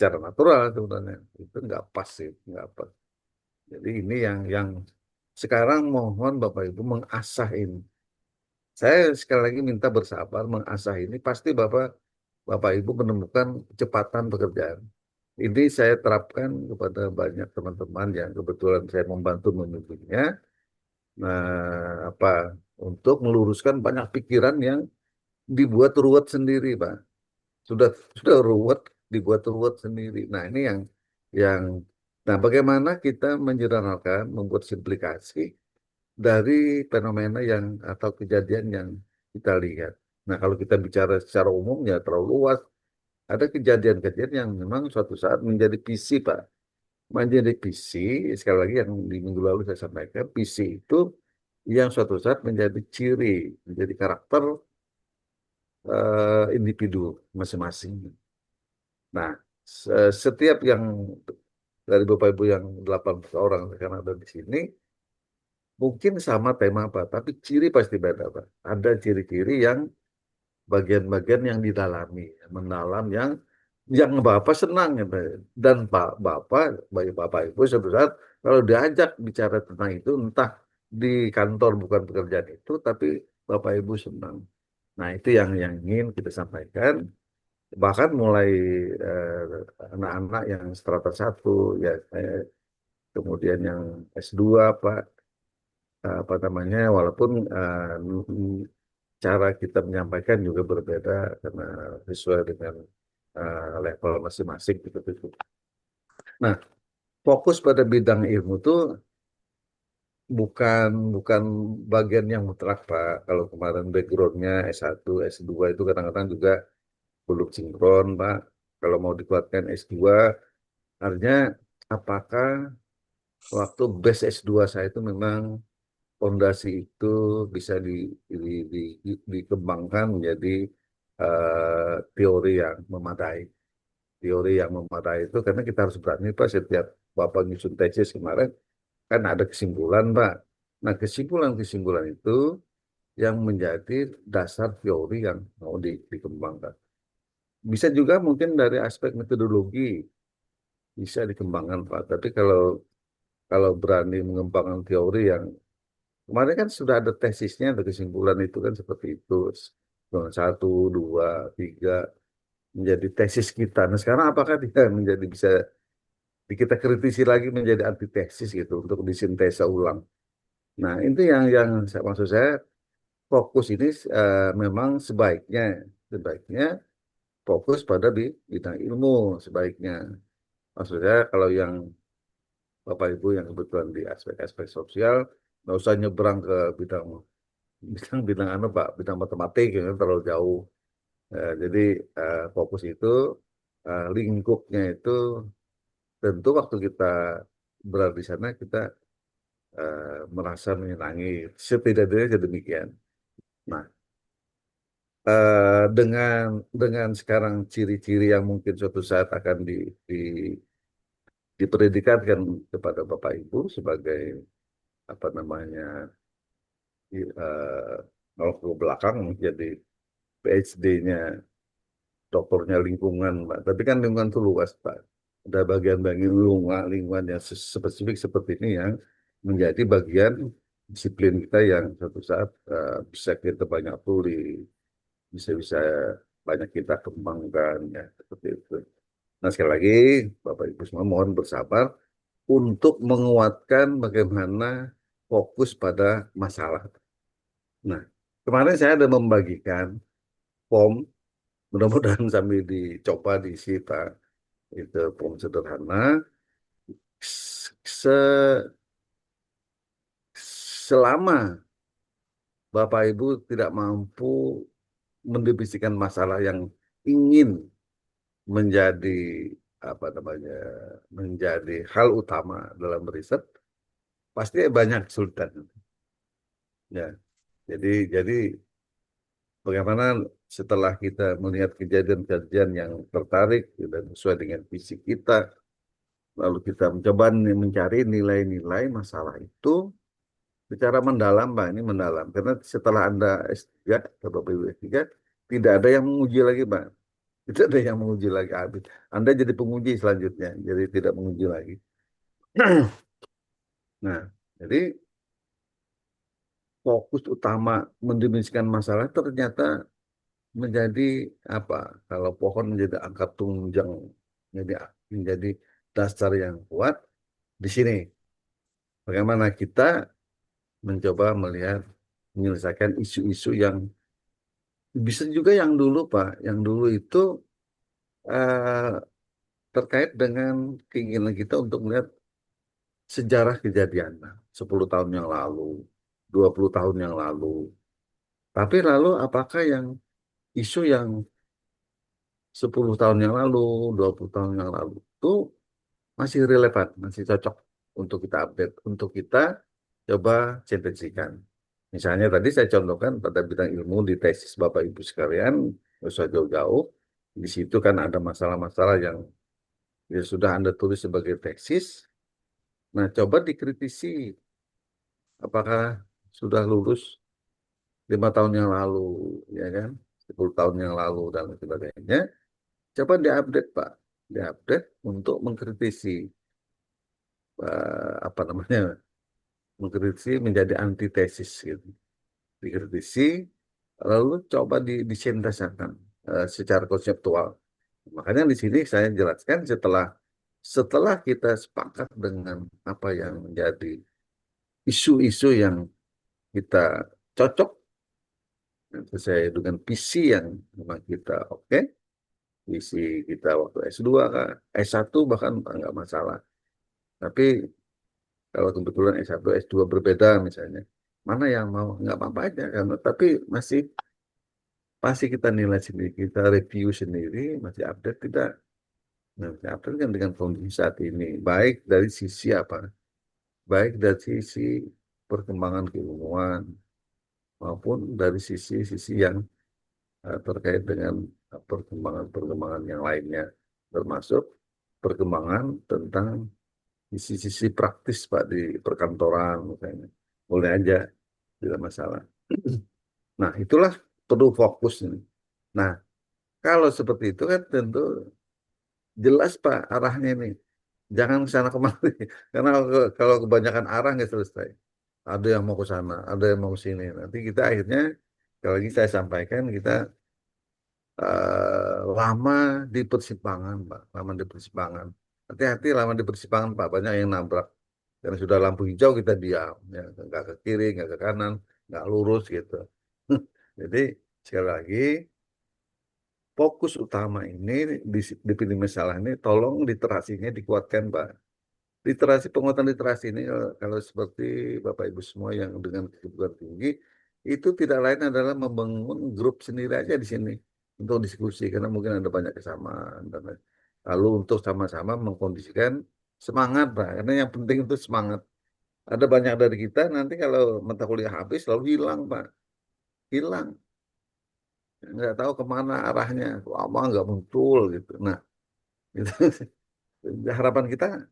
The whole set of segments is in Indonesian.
secara natural sebenarnya itu nggak pas sih, nggak pas. Jadi ini yang sekarang mohon Bapak Ibu mengasah ini. Saya sekali lagi minta bersabar mengasah ini. Pasti Bapak Ibu menemukan kecepatan pekerjaan. Ini saya terapkan kepada banyak teman-teman yang kebetulan saya membantu memimpinnya. Nah, untuk meluruskan banyak pikiran yang dibuat ruwet sendiri, Pak. Sudah sudah ruwet, dibuat ruwet sendiri. Nah, ini yang nah bagaimana kita menjernalkan, membuat simplikasi dari fenomena yang atau kejadian yang kita lihat. Nah, kalau kita bicara secara umum ya terlalu luas. Ada kejadian-kejadian yang memang suatu saat menjadi PC, Pak. Menjadi PC, sekali lagi yang di minggu lalu saya sampaikan, PC itu yang suatu saat menjadi ciri, menjadi karakter individu masing-masing. Nah, setiap yang dari Bapak Ibu yang 8 orang sekarang ada di sini, mungkin sama tema Pak, tapi ciri pasti beda Pak. Ada ciri-ciri yang bagian-bagian yang didalami, mendalam yang Bapak senang ya, Pak. Dan Bapak, bagi Bapak Ibu suatu saat kalau diajak bicara tentang itu, entah di kantor bukan pekerjaan itu, tapi Bapak Ibu senang. Nah, itu yang ingin kita sampaikan. Bahkan mulai anak-anak yang strata satu, ya, kemudian yang S2, Pak, apa namanya, walaupun cara kita menyampaikan juga berbeda karena sesuai dengan level masing-masing gitu. Nah, fokus pada bidang ilmu itu bukan bukan bagian yang mutlak, Pak. Kalau kemarin backgroundnya S1, S2 itu kadang-kadang juga belum sinkron, Pak. Kalau mau dikuatkan S2, artinya apakah waktu base S2 saya itu memang fondasi itu bisa dikembangkan menjadi teori yang memadai. Teori yang memadai itu karena kita harus berani, Pak, setiap Bapak nyusun tesis kemarin kan ada kesimpulan, Pak. Nah, kesimpulan-kesimpulan itu yang menjadi dasar teori yang mau dikembangkan. Bisa juga mungkin dari aspek metodologi bisa dikembangkan, Pak. Tapi kalau kalau berani mengembangkan teori yang kemarin kan sudah ada tesisnya, ada kesimpulan itu kan seperti itu. Satu, dua, tiga menjadi tesis kita. Nah, sekarang apakah dia menjadi bisa kita kritisi lagi menjadi antitesis gitu untuk disintesa ulang. Nah, itu maksud saya fokus ini memang sebaiknya fokus pada bidang ilmu sebaiknya. Maksudnya kalau yang Bapak Ibu yang kebetulan di aspek-aspek sosial nggak usah nyebrang ke bidang bidang bidang Pak, bidang matematik yang terlalu jauh. Jadi fokus itu lingkupnya itu tentu waktu kita berada di sana kita merasa menyenangi, setidaknya demikian. Nah, dengan sekarang ciri-ciri yang mungkin suatu saat akan dipredikatkan kepada Bapak Ibu sebagai apa namanya eh, kalau ke belakang menjadi PhD-nya doktornya lingkungan, Pak. Tapi kan lingkungan itu luas, Pak. Ada bagian-bagian lingkungan yang spesifik seperti ini yang menjadi bagian disiplin kita yang suatu saat bisa kita banyak tuli, bisa-bisa banyak kita kembangkan ya seperti itu. Nah, sekali lagi Bapak Ibu semua mohon bersabar untuk menguatkan bagaimana fokus pada masalah. Nah, kemarin saya ada membagikan form, mudah-mudahan sambil dicoba diisi Pak, itu form sederhana. Se- Selama Bapak Ibu tidak mampu mendefinisikan masalah yang ingin menjadi apa namanya menjadi hal utama dalam riset, pasti banyak kesulitan. Ya, jadi bagaimana setelah kita melihat kejadian-kejadian yang tertarik dan sesuai dengan visi kita, lalu kita mencoba mencari nilai-nilai masalah itu secara mendalam, Pak, ini mendalam. Karena setelah Anda S3 atau Bapak Ibu S3, tidak ada yang menguji lagi, Pak. Itu ada yang menguji lagi habis. Anda jadi penguji selanjutnya, jadi tidak menguji lagi. Nah, jadi fokus utama mendefinisikan masalah ternyata menjadi apa? Kalau pohon menjadi angka tunjang, menjadi menjadi dasar yang kuat di sini. Bagaimana kita mencoba melihat menyelesaikan isu-isu yang bisa juga yang dulu Pak, yang dulu itu eh, terkait dengan keinginan kita untuk melihat sejarah kejadian 10 tahun yang lalu, 20 tahun yang lalu. Tapi lalu apakah yang isu yang 10 tahun yang lalu, 20 tahun yang lalu itu masih relevan, masih cocok untuk kita update, untuk kita coba sinteksikan. Misalnya tadi saya contohkan pada bidang ilmu di tesis Bapak Ibu sekalian, nggak usah jauh-jauh, di situ kan ada masalah-masalah yang ya sudah Anda tulis sebagai tesis. Nah, coba dikritisi apakah sudah lulus 5 tahun yang lalu, ya kan, 10 tahun yang lalu dan sebagainya. Coba diupdate, Pak, diupdate untuk mengkritisi apa namanya, mengkritisi menjadi antitesis gitu, dikritisi lalu coba disintesakan secara konseptual. Makanya di sini saya jelaskan setelah setelah kita sepakat dengan apa yang menjadi isu-isu yang kita cocok sesuai dengan visi yang memang kita oke, visi kita waktu S2 kah, S1 bahkan nggak masalah. Tapi kalau kebetulan S1, S2 berbeda misalnya, mana yang mau nggak apa-apa aja karena tapi masih pasti kita nilai sendiri, kita review sendiri, masih update tidak. Nah, masih update kan dengan kondisi saat ini, baik dari sisi apa, baik dari sisi perkembangan keilmuan maupun dari sisi-sisi yang terkait dengan perkembangan-perkembangan yang lainnya, termasuk perkembangan tentang sisi-sisi praktis Pak di perkantoran misalnya. Boleh aja, tidak masalah. Nah, itulah perlu fokus ini. Nah, kalau seperti itu kan tentu jelas Pak arahnya ini. Jangan ke sana kemari. Karena kalau kebanyakan arah nggak selesai. Ada yang mau ke sana, ada yang mau ke sini. Nanti kita akhirnya, kalau lagi saya sampaikan, kita lama di persimpangan, Pak. Lama di persimpangan. Hati-hati lama di persimpangan, Pak. Banyak yang nabrak. Karena sudah lampu hijau kita diam. Ya, nggak ke kiri, nggak ke kanan, nggak lurus gitu. Jadi sekali lagi fokus utama ini di masalah ini tolong literasinya dikuatkan, Pak. Literasi penguatan literasi ini kalau seperti Bapak Ibu semua yang dengan kebutuhan tinggi itu tidak lain adalah membangun grup sendiri aja di sini untuk diskusi karena mungkin ada banyak kesamaan dan lalu untuk sama-sama mengkondisikan semangat, Pak. Karena yang penting itu semangat. Ada banyak dari kita nanti kalau mata kuliah habis lalu hilang, Pak. Hilang. Nggak tahu kemana arahnya. Lama nggak muncul gitu. Nah, itu harapan kita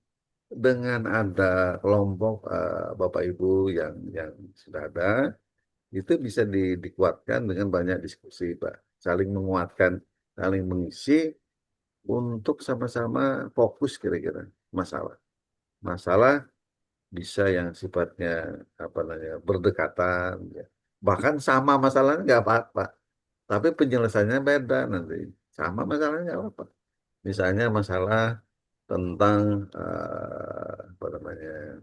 dengan ada kelompok Bapak Ibu yang sudah ada itu bisa dikuatkan dengan banyak diskusi, Pak. Saling menguatkan, saling mengisi untuk sama-sama fokus kira-kira masalah. Masalah bisa yang sifatnya apa namanya berdekatan, ya. Bahkan sama masalahnya nggak apa-apa, tapi penyelesaiannya beda nanti. Sama masalahnya nggak apa-apa. Misalnya masalah tentang apa namanya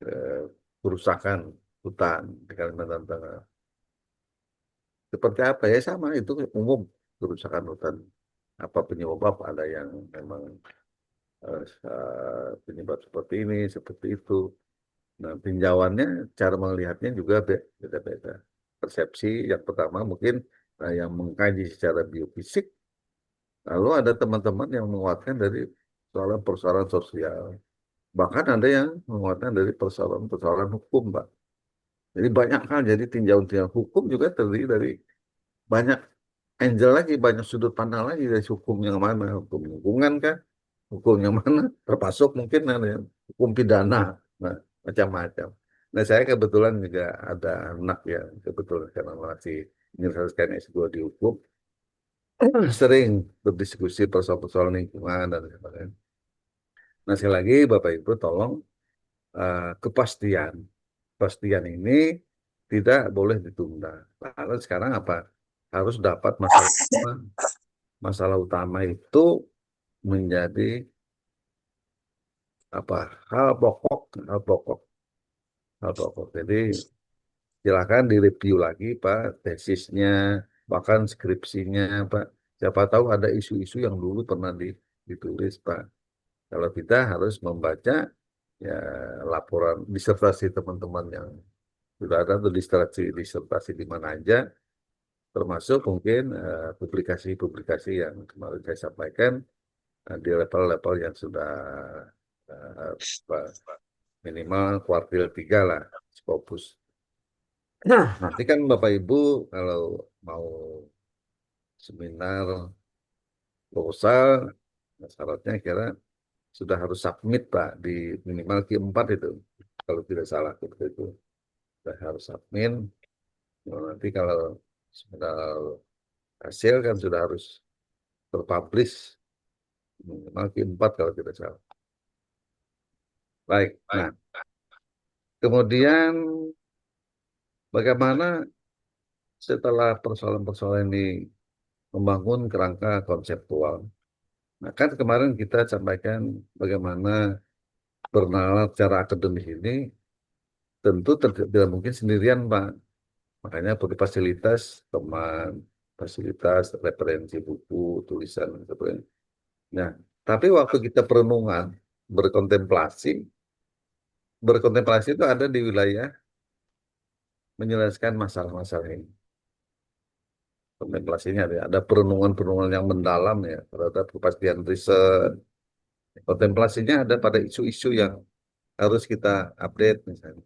eh, kerusakan hutan di Kalimantan Tengah. Seperti apa ya sama itu umum kerusakan hutan. Apa penyebab apa ada yang memang penyebab seperti ini, seperti itu. Nah, tinjauannya, cara melihatnya juga beda-beda. Persepsi yang pertama mungkin yang mengkaji secara biofisik, lalu ada teman-teman yang menguatkan dari persoalan-persoalan sosial. Bahkan ada yang menguatkan dari persoalan-persoalan hukum, Pak. Jadi banyak hal, jadi tinjauan-tinjauan hukum juga terdiri dari banyak angle lagi, banyak sudut pandang lagi dari hukum yang mana, hukum lingkungan kan, hukum yang mana, termasuk mungkin ada yang hukum pidana, nah, macam-macam. Nah saya kebetulan juga ada anak yang kebetulan karena masih menyelesaikan S2 di hukum, sering berdiskusi persoalan-persoalan lingkungan dan sebagainya. Nah, sekali lagi Bapak Ibu tolong kepastian. Kepastian ini tidak boleh ditunda. Lalu sekarang apa? Harus dapat masalah utama. Masalah utama itu menjadi apa? Hal pokok, hal pokok, hal pokok. Jadi silakan direview lagi Pak tesisnya, bahkan skripsinya Pak. Siapa tahu ada isu-isu yang dulu pernah ditulis Pak. Kalau kita harus membaca ya laporan disertasi teman-teman yang sudah ada atau disertasi disertasi di mana aja, termasuk mungkin publikasi-publikasi yang kemarin saya sampaikan di level-level yang sudah apa, minimal kuartil 3 lah, Scopus. Nah, nanti kan Bapak Ibu kalau mau seminar proposal, nah, syaratnya kira sudah harus submit Pak di minimal Q4 itu. Kalau tidak salah seperti itu. Sudah harus submit. Nah, nanti kalau seminar hasil kan sudah harus terpublish minimal Q4 kalau tidak salah. Baik. Nah, kemudian bagaimana setelah persoalan-persoalan ini membangun kerangka konseptual. Nah, kan kemarin kita sampaikan bagaimana bernalar secara akademis ini tentu tidak mungkin sendirian, Pak. Makanya perlu fasilitas teman, fasilitas referensi buku, tulisan, dan sebagainya. Nah, tapi waktu kita perenungan, berkontemplasi, berkontemplasi itu ada di wilayah menjelaskan masalah-masalah ini. Kontemplasinya ada perenungan-perenungan yang mendalam ya terhadap kepastian riset. Kontemplasinya ada pada isu-isu yang harus kita update misalnya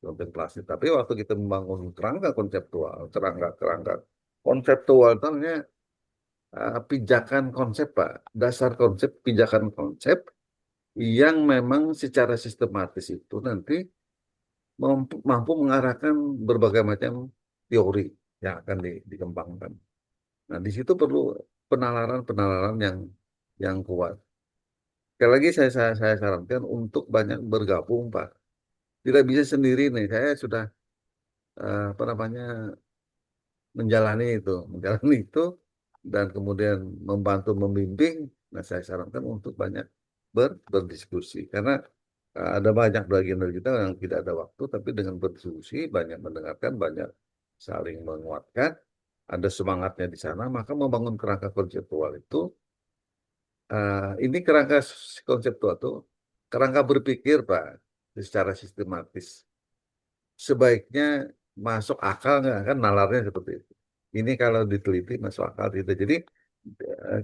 kontemplasi. Tapi waktu kita membangun kerangka konseptual, kerangka konseptual itu namanya pijakan konsep Pak, dasar konsep, pijakan konsep yang memang secara sistematis itu nanti mampu mengarahkan berbagai macam teori yang akan dikembangkan. Nah, di situ perlu penalaran-penalaran yang kuat. Sekali lagi saya sarankan untuk banyak bergabung, Pak. Tidak bisa sendiri nih. Saya sudah apa namanya menjalani itu dan kemudian membantu membimbing. Nah, saya sarankan untuk banyak berdiskusi karena ada banyak bagian dari kita yang tidak ada waktu, tapi dengan berdiskusi banyak mendengarkan, banyak saling menguatkan, ada semangatnya di sana, maka membangun kerangka konseptual itu ini kerangka konseptual itu kerangka berpikir Pak secara sistematis sebaiknya masuk akal nggak kan nalarnya seperti itu. Ini kalau diteliti masuk akal tidak. Jadi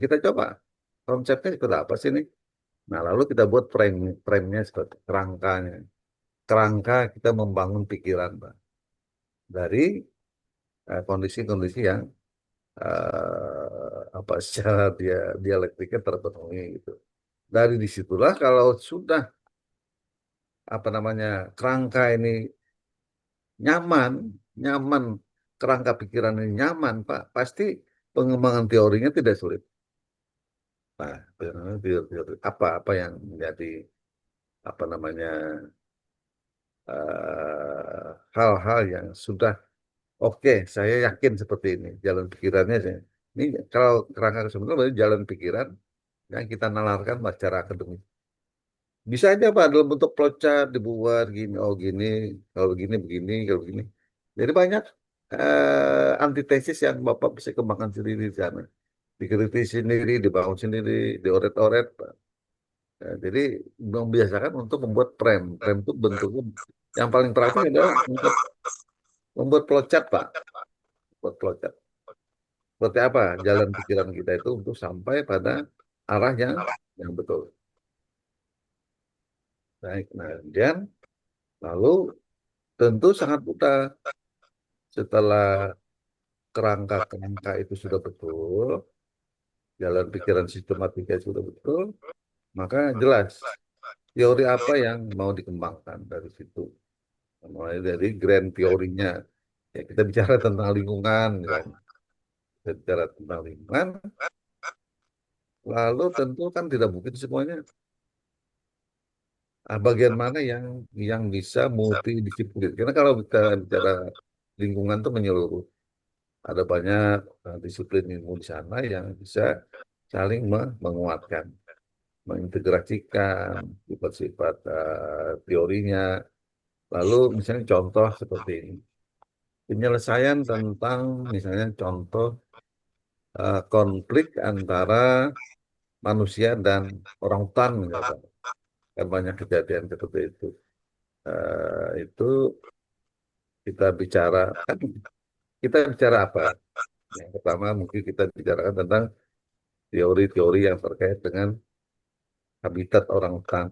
kita coba konsepnya seperti apa sih ini. Nah lalu kita buat frame-nya seperti kerangkanya. Kerangka kita membangun pikiran Pak dari kondisi-kondisi yang apa secara dialektika terpenuhi gitu. Dari disitulah kalau sudah apa namanya kerangka ini nyaman, nyaman kerangka pikiran ini nyaman, Pak, pasti pengembangan teorinya tidak sulit. Nah, teori apa yang menjadi apa namanya hal-hal yang sudah oke, saya yakin seperti ini jalan pikirannya. Ini kalau kerangka sebenarnya berarti jalan pikiran yang kita nalarkan secara akademik. Bisa aja Pak dalam bentuk flowchart dibuat gini, oh gini, kalau begini begini, kalau begini. Jadi banyak antitesis yang Bapak bisa kembangkan sendiri di sana. Dikritisi sendiri, dibangun sendiri, dioret-oret. Pak. Nah, jadi membiasakan untuk membuat frame. Frame itu bentuknya yang paling praktik adalah membuat flowchart, Pak. Membuat flowchart. Seperti apa jalan pikiran kita itu untuk sampai pada arah yang betul. Baik, nah kemudian lalu tentu sangat mudah setelah kerangka-kerangka itu sudah betul, jalan pikiran sistematika sudah betul, maka jelas teori apa yang mau dikembangkan dari situ. Mulai dari grand teorinya, ya kita bicara tentang lingkungan, misalnya. bicara tentang lingkungan, lalu tentu kan tidak mungkin semuanya. Bagian mana yang bisa multidisiplin? Karena kalau kita bicara lingkungan itu menyeluruh, ada banyak disiplin ilmu di sana yang bisa saling menguatkan, mengintegrasikan sifat-sifat teorinya. Lalu misalnya contoh seperti ini, penyelesaian tentang misalnya contoh konflik antara manusia dan orang hutan misalkan. Kan banyak kejadian seperti itu. Itu kita bicara kan kita bicara apa? Yang pertama mungkin kita bicarakan tentang teori-teori yang terkait dengan habitat orang hutan.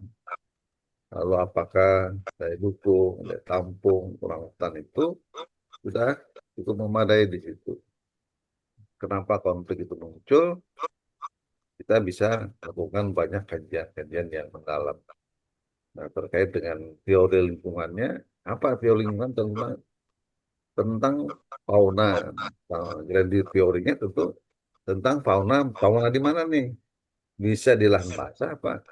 Lalu apakah daya dukung, daya tampung orang hutan itu sudah cukup memadai di situ. Kenapa konflik itu muncul? Kita bisa lakukan banyak kajian-kajian yang mendalam. Nah, terkait dengan teori lingkungannya, apa teori lingkungan tentang fauna. Nah, jadi teorinya tentu tentang fauna, fauna di mana nih? Bisa di lahan basah apa?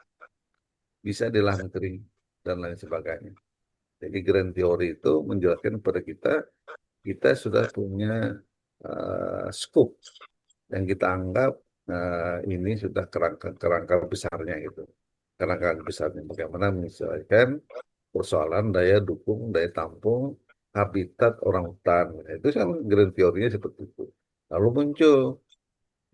Bisa di lahan kering dan lain sebagainya. Jadi grand teori itu menjelaskan kepada kita, kita sudah punya scope yang kita anggap ini sudah kerangka besarnya gitu. Kerangka besarnya bagaimana menyesuaikan persoalan daya dukung, daya tampung, habitat orang hutan. Nah, itu kan grand teorinya seperti itu. Lalu muncul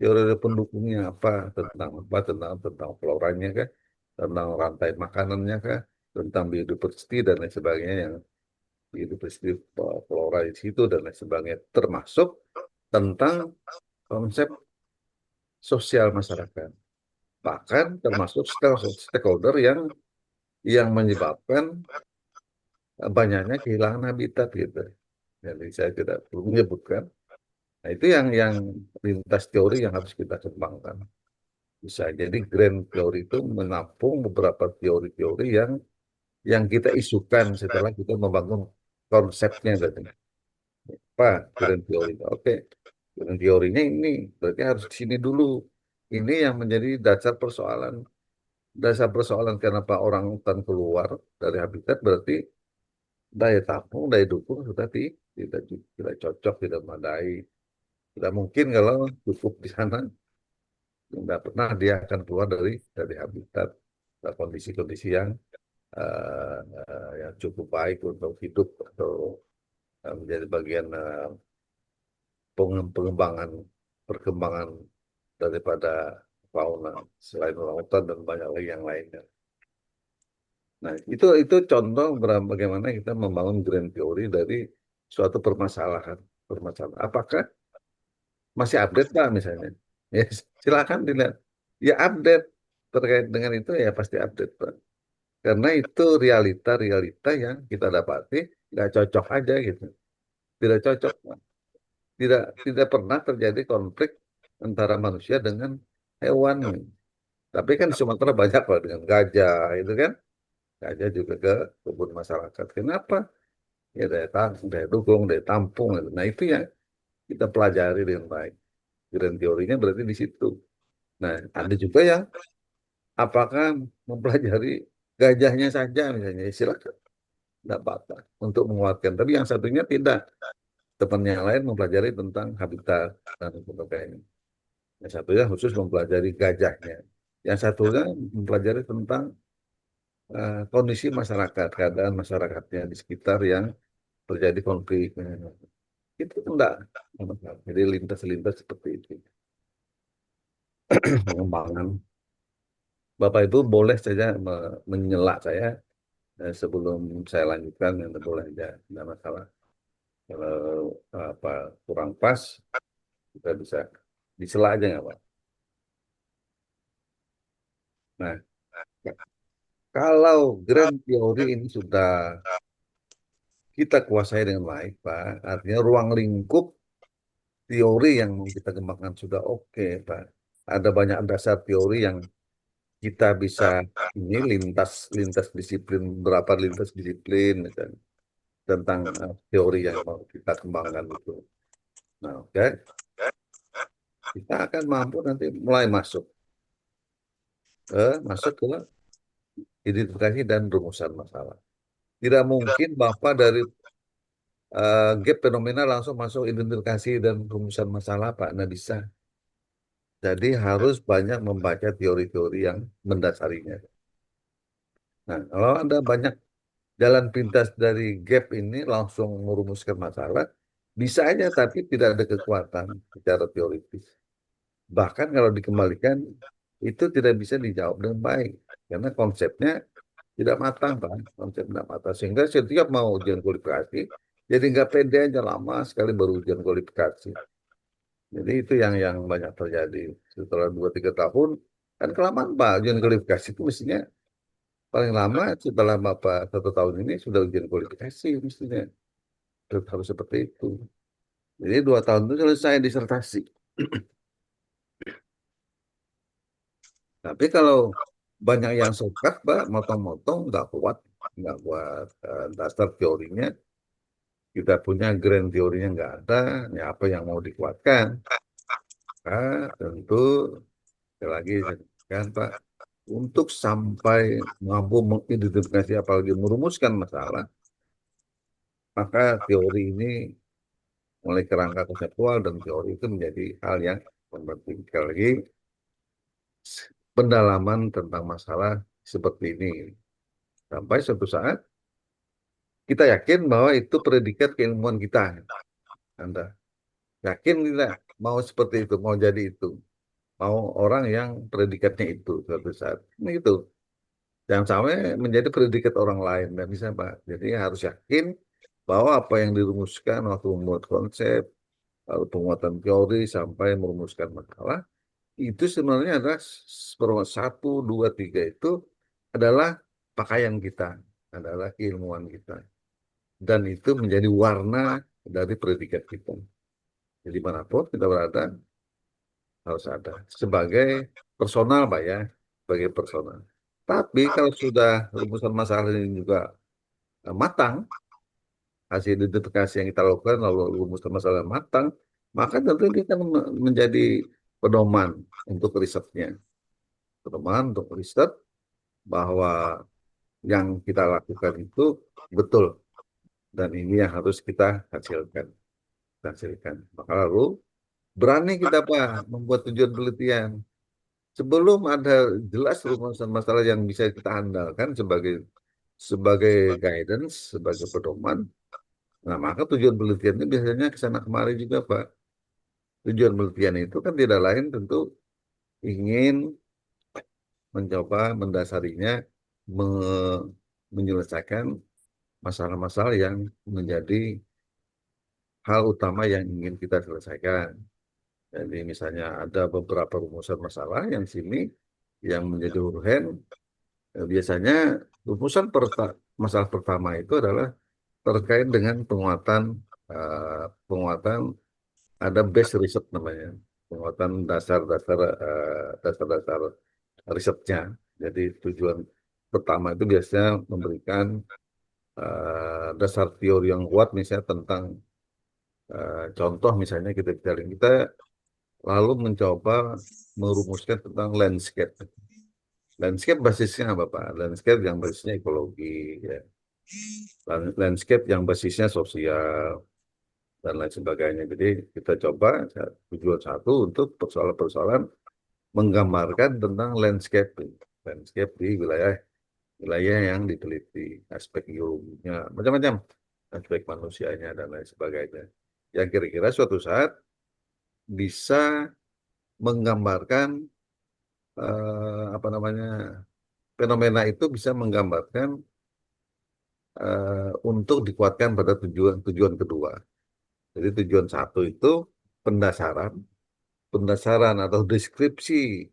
teori pendukungnya tentang floranya kah, tentang rantai makanannya kah, tentang biodiversity dan lain sebagainya yang biodiversity flora di situ dan lain sebagainya termasuk tentang konsep sosial masyarakat bahkan termasuk stakeholder yang menyebabkan banyaknya kehilangan habitat gitu. Jadi saya tidak perlu menyebutkan. Nah, itu yang lintas teori yang harus kita kembangkan. Bisa jadi grand teori itu menampung beberapa teori-teori yang kita isukan setelah kita membangun konsepnya tadi. Pak, grand teori. Oke, grand teorinya ini berarti harus di sini dulu. Ini yang menjadi dasar persoalan. Dasar persoalan kenapa orang hutan keluar dari habitat berarti daya tampung, daya dukung sudah tidak cocok, tidak memadai. Tidak mungkin kalau cukup di sana, tidak pernah dia akan keluar dari habitat kondisi-kondisi yang cukup baik untuk hidup atau menjadi bagian pengembangan perkembangan daripada fauna selain orang hutan dan banyak lagi yang lainnya. Nah, itu contoh bagaimana kita membangun grand theory dari suatu permasalahan. Permasalahan. Apakah masih update Pak misalnya? Ya, silakan dilihat. Ya update terkait dengan itu ya pasti update Pak. Karena itu realita-realita yang kita dapati nggak cocok aja gitu. Tidak cocok. Pak. Tidak pernah terjadi konflik antara manusia dengan hewan. Tapi kan di Sumatera banyak Pak dengan gajah itu kan. Gajah juga ke kebun masyarakat. Kenapa? Ya daya tampung, daya dukung, daya tampung. Nah itu yang kita pelajari dengan baik. Grand teorinya berarti di situ. Nah ada juga yang apakah mempelajari gajahnya saja misalnya, ya silakan, tidak apa-apa untuk menguatkan. Tapi yang satunya tidak, temannya yang lain mempelajari tentang habitat dan sebagainya. Yang satunya khusus mempelajari gajahnya. Yang satunya mempelajari tentang kondisi masyarakat, keadaan masyarakatnya di sekitar yang terjadi konflik. Itu enggak. Jadi lintas-lintas seperti itu. Pengembangan. Bapak Ibu boleh saja menyela saya sebelum saya lanjutkan, yang boleh aja, tidak masalah. Kalau apa kurang pas, kita bisa disela aja nggak Pak? Nah, kalau grand theory ini sudah kita kuasai dengan baik, Pak, artinya ruang lingkup teori yang mau kita kembangkan sudah oke, Pak. Ada banyak dasar teori yang kita bisa ini lintas lintas disiplin berapa lintas disiplin misalnya, tentang teori yang mau kita kembangkan itu. Nah, oke. kita akan mampu nanti mulai masuk ke identifikasi dan rumusan masalah. Tidak mungkin Bapak dari gap fenomena langsung masuk identifikasi dan rumusan masalah, Pak. Nah, bisa. Jadi harus banyak membaca teori-teori yang mendasarinya. Nah, kalau Anda banyak jalan pintas dari gap ini langsung merumuskan masalah, bisa aja tapi tidak ada kekuatan secara teoritis. Bahkan kalau dikembalikan, itu tidak bisa dijawab dengan baik. Karena konsepnya tidak matang, Pak. Konsep tidak matang. Sehingga setiap mau ujian kualifikasi, jadi nggak pede aja lama sekali baru ujian kualifikasi. Jadi itu yang banyak terjadi. Setelah 2 3 tahun, kan kelamaan Pak, ujian kualifikasi itu mestinya paling lama setelah Bapak 1 tahun ini sudah ujian kualifikasi mestinya. Harus seperti itu. Jadi 2 tahun itu selesai disertasi. Tapi kalau banyak yang sokat, Pak, motong-motong, nggak kuat dasar teorinya. Kita punya grand teorinya nggak ada, ya apa yang mau dikuatkan? Tentu sekali lagi saya katakan, Pak, untuk sampai mampu mengidentifikasi apalagi merumuskan masalah, maka teori ini mulai kerangka konseptual dan teori itu menjadi hal yang penting. Sekali lagi, pendalaman tentang masalah seperti ini. Sampai suatu saat kita yakin bahwa itu predikat keilmuan kita. Anda yakin tidak mau seperti itu, mau jadi itu, mau orang yang predikatnya itu suatu saat. Ini itu. Jangan sampai menjadi predikat orang lain dan bisa Pak. Jadi harus yakin bahwa apa yang dirumuskan waktu membuat konsep, lalu penguatan teori sampai merumuskan masalah, itu sebenarnya adalah satu, dua, tiga itu adalah pakaian kita, adalah keilmuan kita. Dan itu menjadi warna dari predikat kita. Jadi manapun kita berada, harus ada. Sebagai personal, Pak ya, sebagai personal. Tapi kalau sudah rumusan masalah ini juga matang, hasil identifikasi yang kita lakukan, lalu rumusan masalah matang, maka tentu ini kan menjadi pedoman untuk risetnya. Pedoman untuk riset bahwa yang kita lakukan itu betul. Dan ini yang harus kita hasilkan. Hasilkan. Maka lalu berani kita Pak membuat tujuan penelitian. Sebelum ada jelas rumusan masalah yang bisa kita andalkan sebagai sebagai guidance, sebagai pedoman, nah maka tujuan penelitiannya biasanya ke sana kemari juga, Pak. Tujuan penelitian itu kan tidak lain tentu ingin mencoba mendasarinya menyelesaikan masalah-masalah yang menjadi hal utama yang ingin kita selesaikan. Jadi misalnya ada beberapa rumusan masalah yang sini yang menjadi urgen. Biasanya rumusan masalah pertama itu adalah terkait dengan penguatan ada base riset namanya, penguatan dasar-dasar risetnya. Jadi tujuan pertama itu biasanya memberikan dasar teori yang kuat misalnya tentang contoh misalnya kita lalu mencoba merumuskan tentang landscape. Landscape basisnya apa Pak? Landscape yang basisnya ekologi, ya. Landscape yang basisnya sosial dan lain sebagainya. Jadi kita coba tujuan satu untuk persoalan-persoalan menggambarkan tentang landscape di wilayah wilayah yang diteliti, aspek geologinya, macam-macam, aspek manusianya dan lain sebagainya. Yang kira-kira suatu saat bisa menggambarkan apa namanya fenomena itu bisa menggambarkan untuk dikuatkan pada tujuan kedua. Jadi tujuan satu itu pendasaran, pendasaran atau deskripsi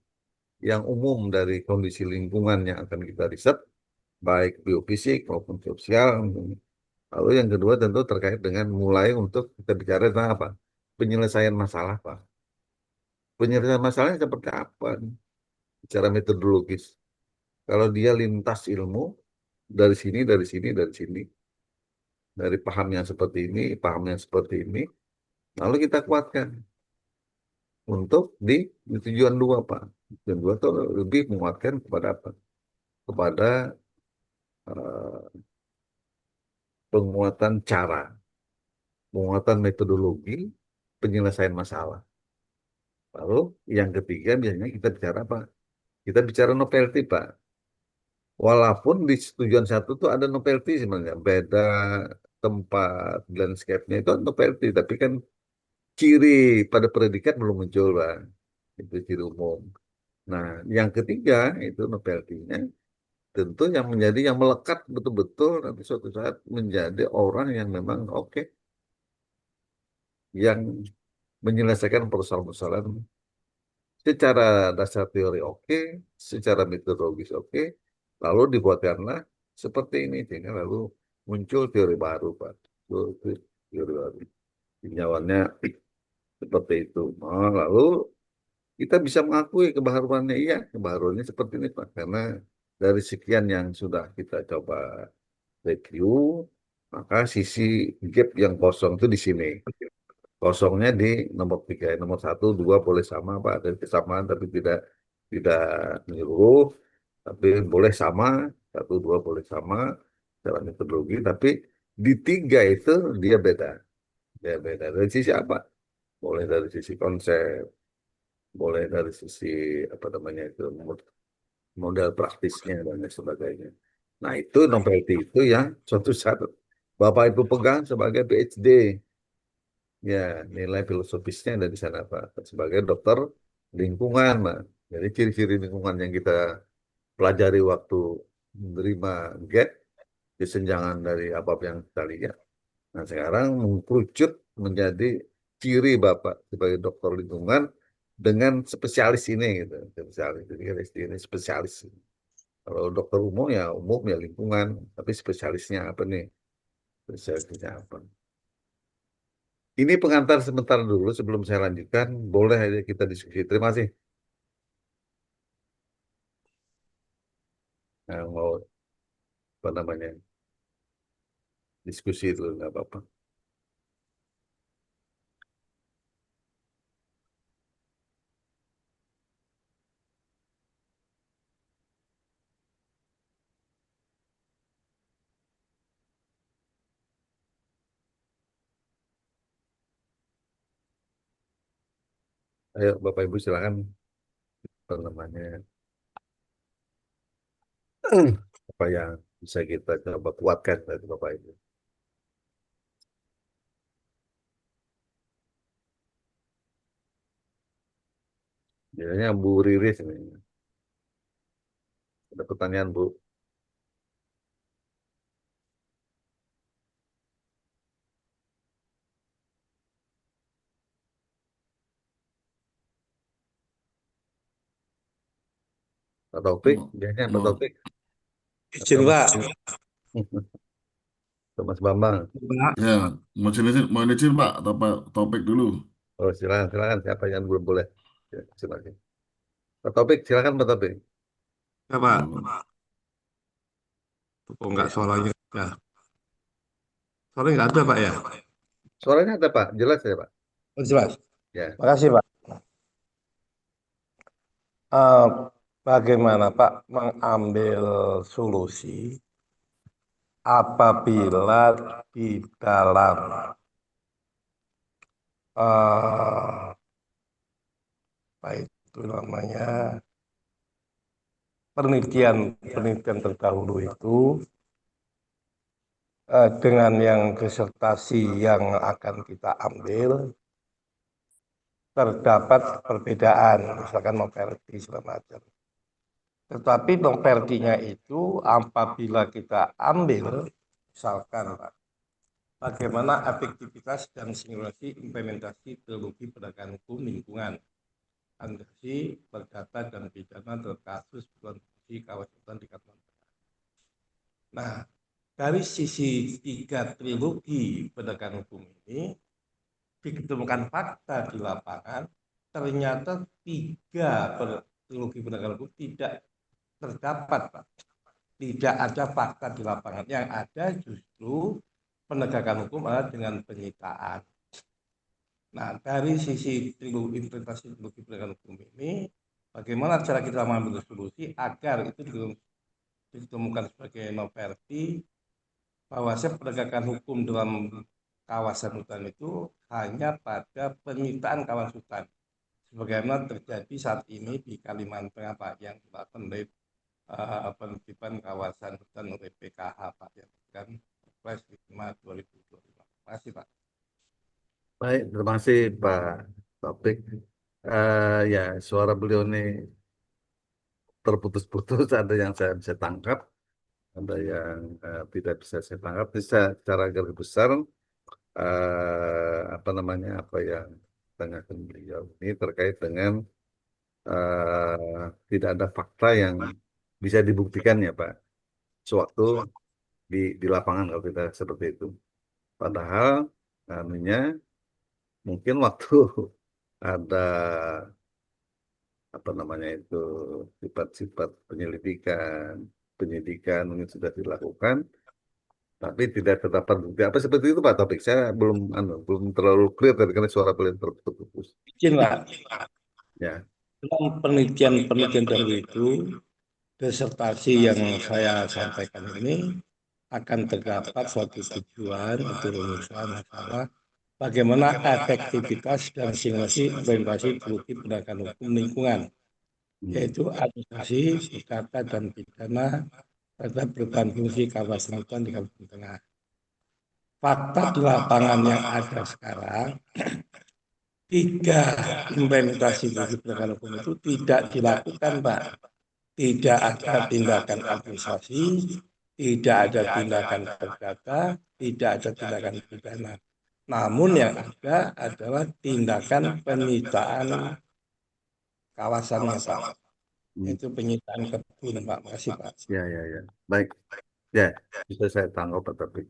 yang umum dari kondisi lingkungan yang akan kita riset, baik biofisik maupun sosial. Lalu yang kedua tentu terkait dengan mulai untuk kita bicara tentang apa? Penyelesaian masalah, Pak. Penyelesaian masalahnya seperti apa? Secara metodologis. Kalau dia lintas ilmu, dari sini, dari sini, dari sini. Dari paham yang seperti ini, paham yang seperti ini. Lalu kita kuatkan. untuk di tujuan dua, Pak. Tujuan dua itu lebih menguatkan kepada apa? Kepada eh, penguatan cara, penguatan metodologi penyelesaian masalah. Lalu yang ketiga biasanya kita bicara apa? Kita bicara novelty, Pak. Walaupun di tujuan satu tuh ada novelty sebenarnya, beda tempat, landscape-nya itu novelty, tapi kan ciri pada predikat belum muncul, Pak. Itu ciri umum. Nah, yang ketiga itu novelty-nya tentu yang menjadi yang melekat betul-betul nanti suatu saat menjadi orang yang memang oke, yang menyelesaikan persoalan-persoalan secara dasar teori oke, secara metodologis oke, lalu dibuatkanlah seperti ini sehingga lalu muncul teori baru, Pak. Muncul teori baru. Tinjauannya seperti itu. Oh, lalu kita bisa mengakui kebaharuannya, iya, kebaharuannya seperti ini, Pak, karena dari sekian yang sudah kita coba review, maka sisi gap yang kosong itu di sini. Kosongnya di nomor tiga, nomor satu, dua boleh sama, Pak, ada kesamaan tapi tidak menyeluruh, tapi boleh sama, satu, dua boleh sama secara metodologi, tapi di tiga itu dia beda dari sisi apa? Boleh dari sisi konsep, boleh dari sisi apa namanya itu model praktisnya dan lain sebagainya. Nah itu novelty itu yang suatu saat Bapak Ibu pegang sebagai PhD. Ya, nilai filosofisnya ada di sana, Pak. Sebagai dokter lingkungan, Pak. Jadi ciri-ciri lingkungan yang kita pelajari waktu menerima GET, kesenjangan dari apa yang kita lihat. Nah, sekarang mengkerucut menjadi ciri Bapak sebagai dokter lingkungan dengan spesialis ini, gitu. Spesialis, jadi kan ini spesialis. Kalau dokter umum ya lingkungan, tapi spesialisnya apa nih? Spesialisnya apa? Ini pengantar sebentar dulu sebelum saya lanjutkan. Boleh aja kita diskusi. Terima kasih. Nah, mau apa namanya diskusi itu nggak apa-apa. Ayo Bapak Ibu silakan apa namanya apa yang bisa kita coba kuatkan dari Bapak Ibu. Biasanya Bu Riris ini ada pertanyaan Bu. Pak Taufik, Halo, biasanya Pak halo. Taufik atau Izin Mas Pak. atau Mas Bambang. Pak. Ya, mau izin Pak, atau Pak topik dulu. Oh silakan silakan siapa yang belum boleh. Ya, silakan. Pak Taufik silakan Pak Taufik. Ya Pak. Oh, Oh enggak Ya. suaranya. Ya. Suaranya enggak ada Pak ya. Suaranya ada Pak, jelas ya Pak. Oh, jelas. Ya. Makasih Pak. Eh, Bagaimana Pak mengambil solusi apabila di dalam apa itu namanya penelitian penelitian terdahulu itu dengan yang disertasi yang akan kita ambil terdapat perbedaan, misalkan novelty segala macam. Tetapi novelty-nya itu apabila kita ambil, misalkan Pak, bagaimana efektivitas dan sinkronisasi implementasi teologi penegakan hukum lingkungan, agresi, perdata, dan pidana terkasus konstruksi kawasan di Kalimantan. Nah, dari sisi tiga trilogi penegakan hukum ini, ditemukan fakta di lapangan, ternyata tiga trilogi penegakan hukum tidak terdapat, Pak. Tidak ada fakta di lapangan. Yang ada justru penegakan hukum adalah dengan penyitaan. Nah, dari sisi implementasi teknologi penegakan hukum ini, bagaimana cara kita mengambil solusi agar itu ditemukan sebagai novelty, bahwasanya penegakan hukum dalam kawasan hutan itu hanya pada penyitaan kawasan hutan, sebagaimana terjadi saat ini di Kalimantan Pak, yang dilakukan oleh penertiban kawasan hutan oleh PKH Pak, yang kan Perpres 5/2025. Terima kasih Pak. Baik, terima kasih Pak Taufik. Ya, suara beliau ini terputus-putus, ada yang saya bisa tangkap, ada yang tidak bisa saya tangkap. Bisa secara garis besar, apa namanya, apa yang ditanyakan beliau ini terkait dengan tidak ada fakta yang bisa dibuktikan ya Pak, sewaktu di lapangan kalau kita seperti itu. Padahal anunya mungkin waktu ada apa namanya itu sifat-sifat penyelidikan, penyidikan mungkin sudah dilakukan, tapi tidak terdapat bukti apa seperti itu Pak Topik. Saya belum terlalu clear tadi karena suara beliau terputus. Izin Pak, Ya, dalam penelitian dahulu itu, disertasi yang saya sampaikan ini akan terdapat suatu tujuan, itu rumusan masalah bagaimana efektivitas dan simulasi implementasi teknologi penegakan hukum lingkungan, yaitu administrasi, pidana, dan pidana terhadap perubahan fungsi kawasan hutan di Kalimantan Tengah. Fakta di lapangan yang ada sekarang, 3 implementasi teknologi penegakan hukum itu tidak dilakukan, Pak. Tidak ada tindakan administrasi, tidak ada tindakan perdata, tidak ada tindakan pidana. Namun yang ada adalah tindakan penyitaan kawasannya, Pak. Itu penyitaan kebun, Pak. Makasih, Pak. ya, ya, ya. Baik, ya, bisa saya tangkap Pak Topik.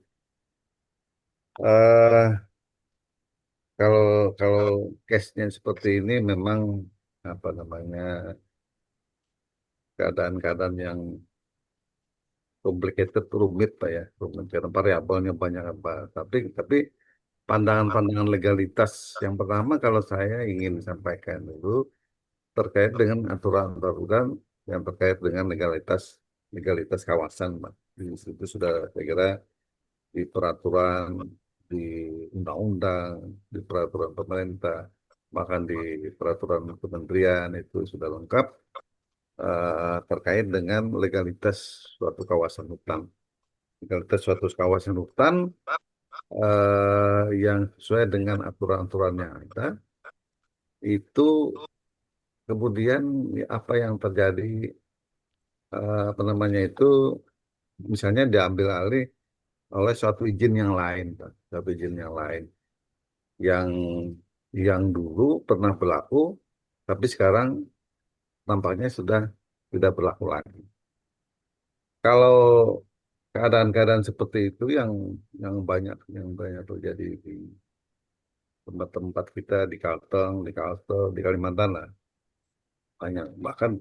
Eh, kalau kalau case-nya seperti ini memang apa namanya keadaan-keadaan yang complicated, rumit Pak ya, rumit karena variabelnya banyak Pak. Tapi pandangan-pandangan legalitas yang pertama kalau saya ingin sampaikan dulu terkait dengan aturan-aturan yang terkait dengan legalitas legalitas kawasan Pak. Di situ sudah saya kira di peraturan, di undang-undang, di peraturan pemerintah, bahkan di peraturan kementerian itu sudah lengkap terkait dengan legalitas suatu kawasan hutan. Legalitas suatu kawasan hutan yang sesuai dengan aturan-aturan yang ada, itu kemudian apa yang terjadi, apa namanya itu, misalnya diambil alih oleh suatu izin yang lain, Pak. Suatu izin yang lain yang dulu pernah berlaku, tapi sekarang nampaknya sudah tidak berlaku lagi. Kalau keadaan-keadaan seperti itu yang banyak terjadi di tempat-tempat kita di Kalteng, di Kalimantan lah, banyak bahkan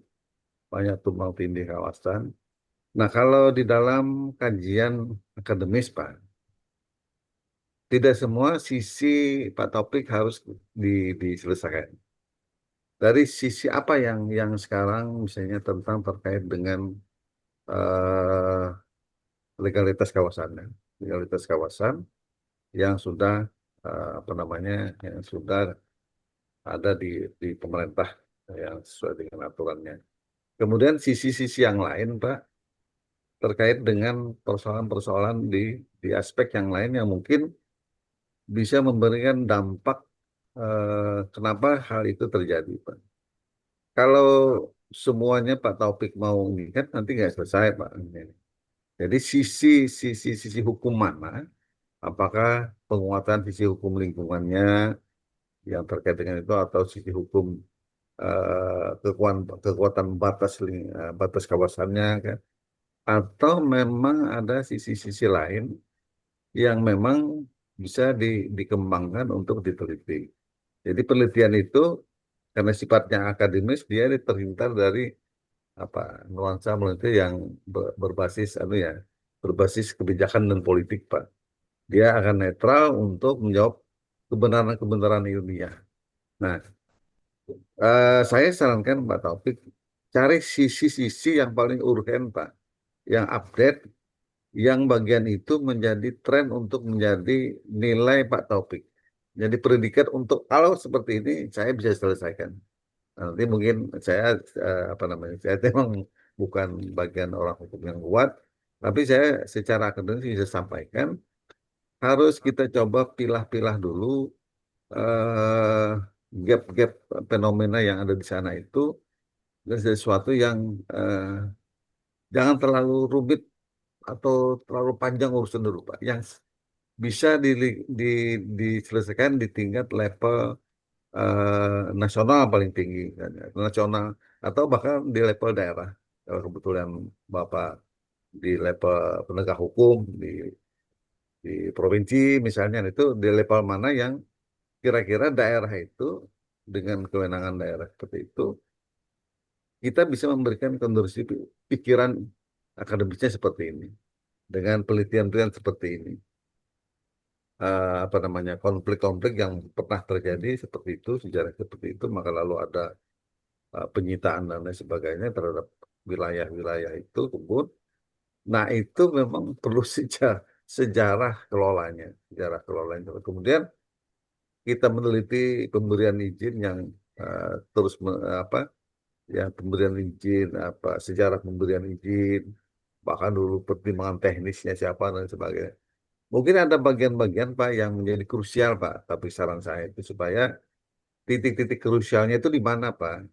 banyak tumbang tindih kawasan. Nah, kalau di dalam kajian akademis, Pak, tidak semua sisi Pak Topik harus diselesaikan. Dari sisi apa yang sekarang misalnya tentang terkait dengan eh, legalitas kawasannya, legalitas kawasan yang sudah apa namanya yang sudah ada di pemerintah yang sesuai dengan aturannya. Kemudian sisi-sisi yang lain, Pak, terkait dengan persoalan-persoalan di aspek yang lain yang mungkin bisa memberikan dampak kenapa hal itu terjadi, Pak. Kalau semuanya Pak Taufik mau lihat nanti nggak selesai, Pak. Jadi sisi hukum mana? Apakah penguatan sisi hukum lingkungannya yang terkait dengan itu atau sisi hukum kekuatan batas kawasannya kan? Atau memang ada sisi-sisi lain yang memang bisa dikembangkan untuk diteliti. Jadi penelitian itu karena sifatnya akademis dia terhindar dari apa nuansa penelitian yang berbasis berbasis kebijakan dan politik Pak. Dia akan netral untuk menjawab kebenaran-kebenaran ilmiah. Nah, saya sarankan Pak Taufik cari sisi-sisi yang paling urgen Pak, yang update, yang bagian itu menjadi tren untuk menjadi nilai Pak Taufik. Jadi predikat untuk kalau seperti ini saya bisa selesaikan. Nanti mungkin saya apa namanya? Saya memang bukan bagian orang hukum yang kuat, tapi saya secara akademis bisa sampaikan harus kita coba pilah-pilah dulu eh, gap-gap fenomena yang ada di sana itu dan sesuatu yang jangan terlalu rumit atau terlalu panjang urusan dulu Pak. Yang bisa di, diselesaikan di tingkat level nasional paling tinggi, kan, ya. Nasional atau bahkan di level daerah. Kalau kebetulan Bapak di level penegak hukum di provinsi misalnya itu di level mana yang kira-kira daerah itu dengan kewenangan daerah seperti itu kita bisa memberikan kondisi pikiran akademisnya seperti ini dengan penelitian-penelitian seperti ini. Apa namanya konflik-konflik yang pernah terjadi seperti itu sejarah seperti itu maka lalu ada penyitaan dan lain sebagainya terhadap wilayah-wilayah itu kebun. Nah itu memang perlu sejarah kelolanya, sejarah kelolanya. Kemudian kita meneliti pemberian izin yang terus apa ya pemberian izin apa sejarah pemberian izin bahkan dulu pertimbangan teknisnya siapa dan sebagainya. Mungkin ada bagian-bagian Pak yang menjadi krusial Pak, tapi saran saya itu supaya titik-titik krusialnya itu di mana Pak?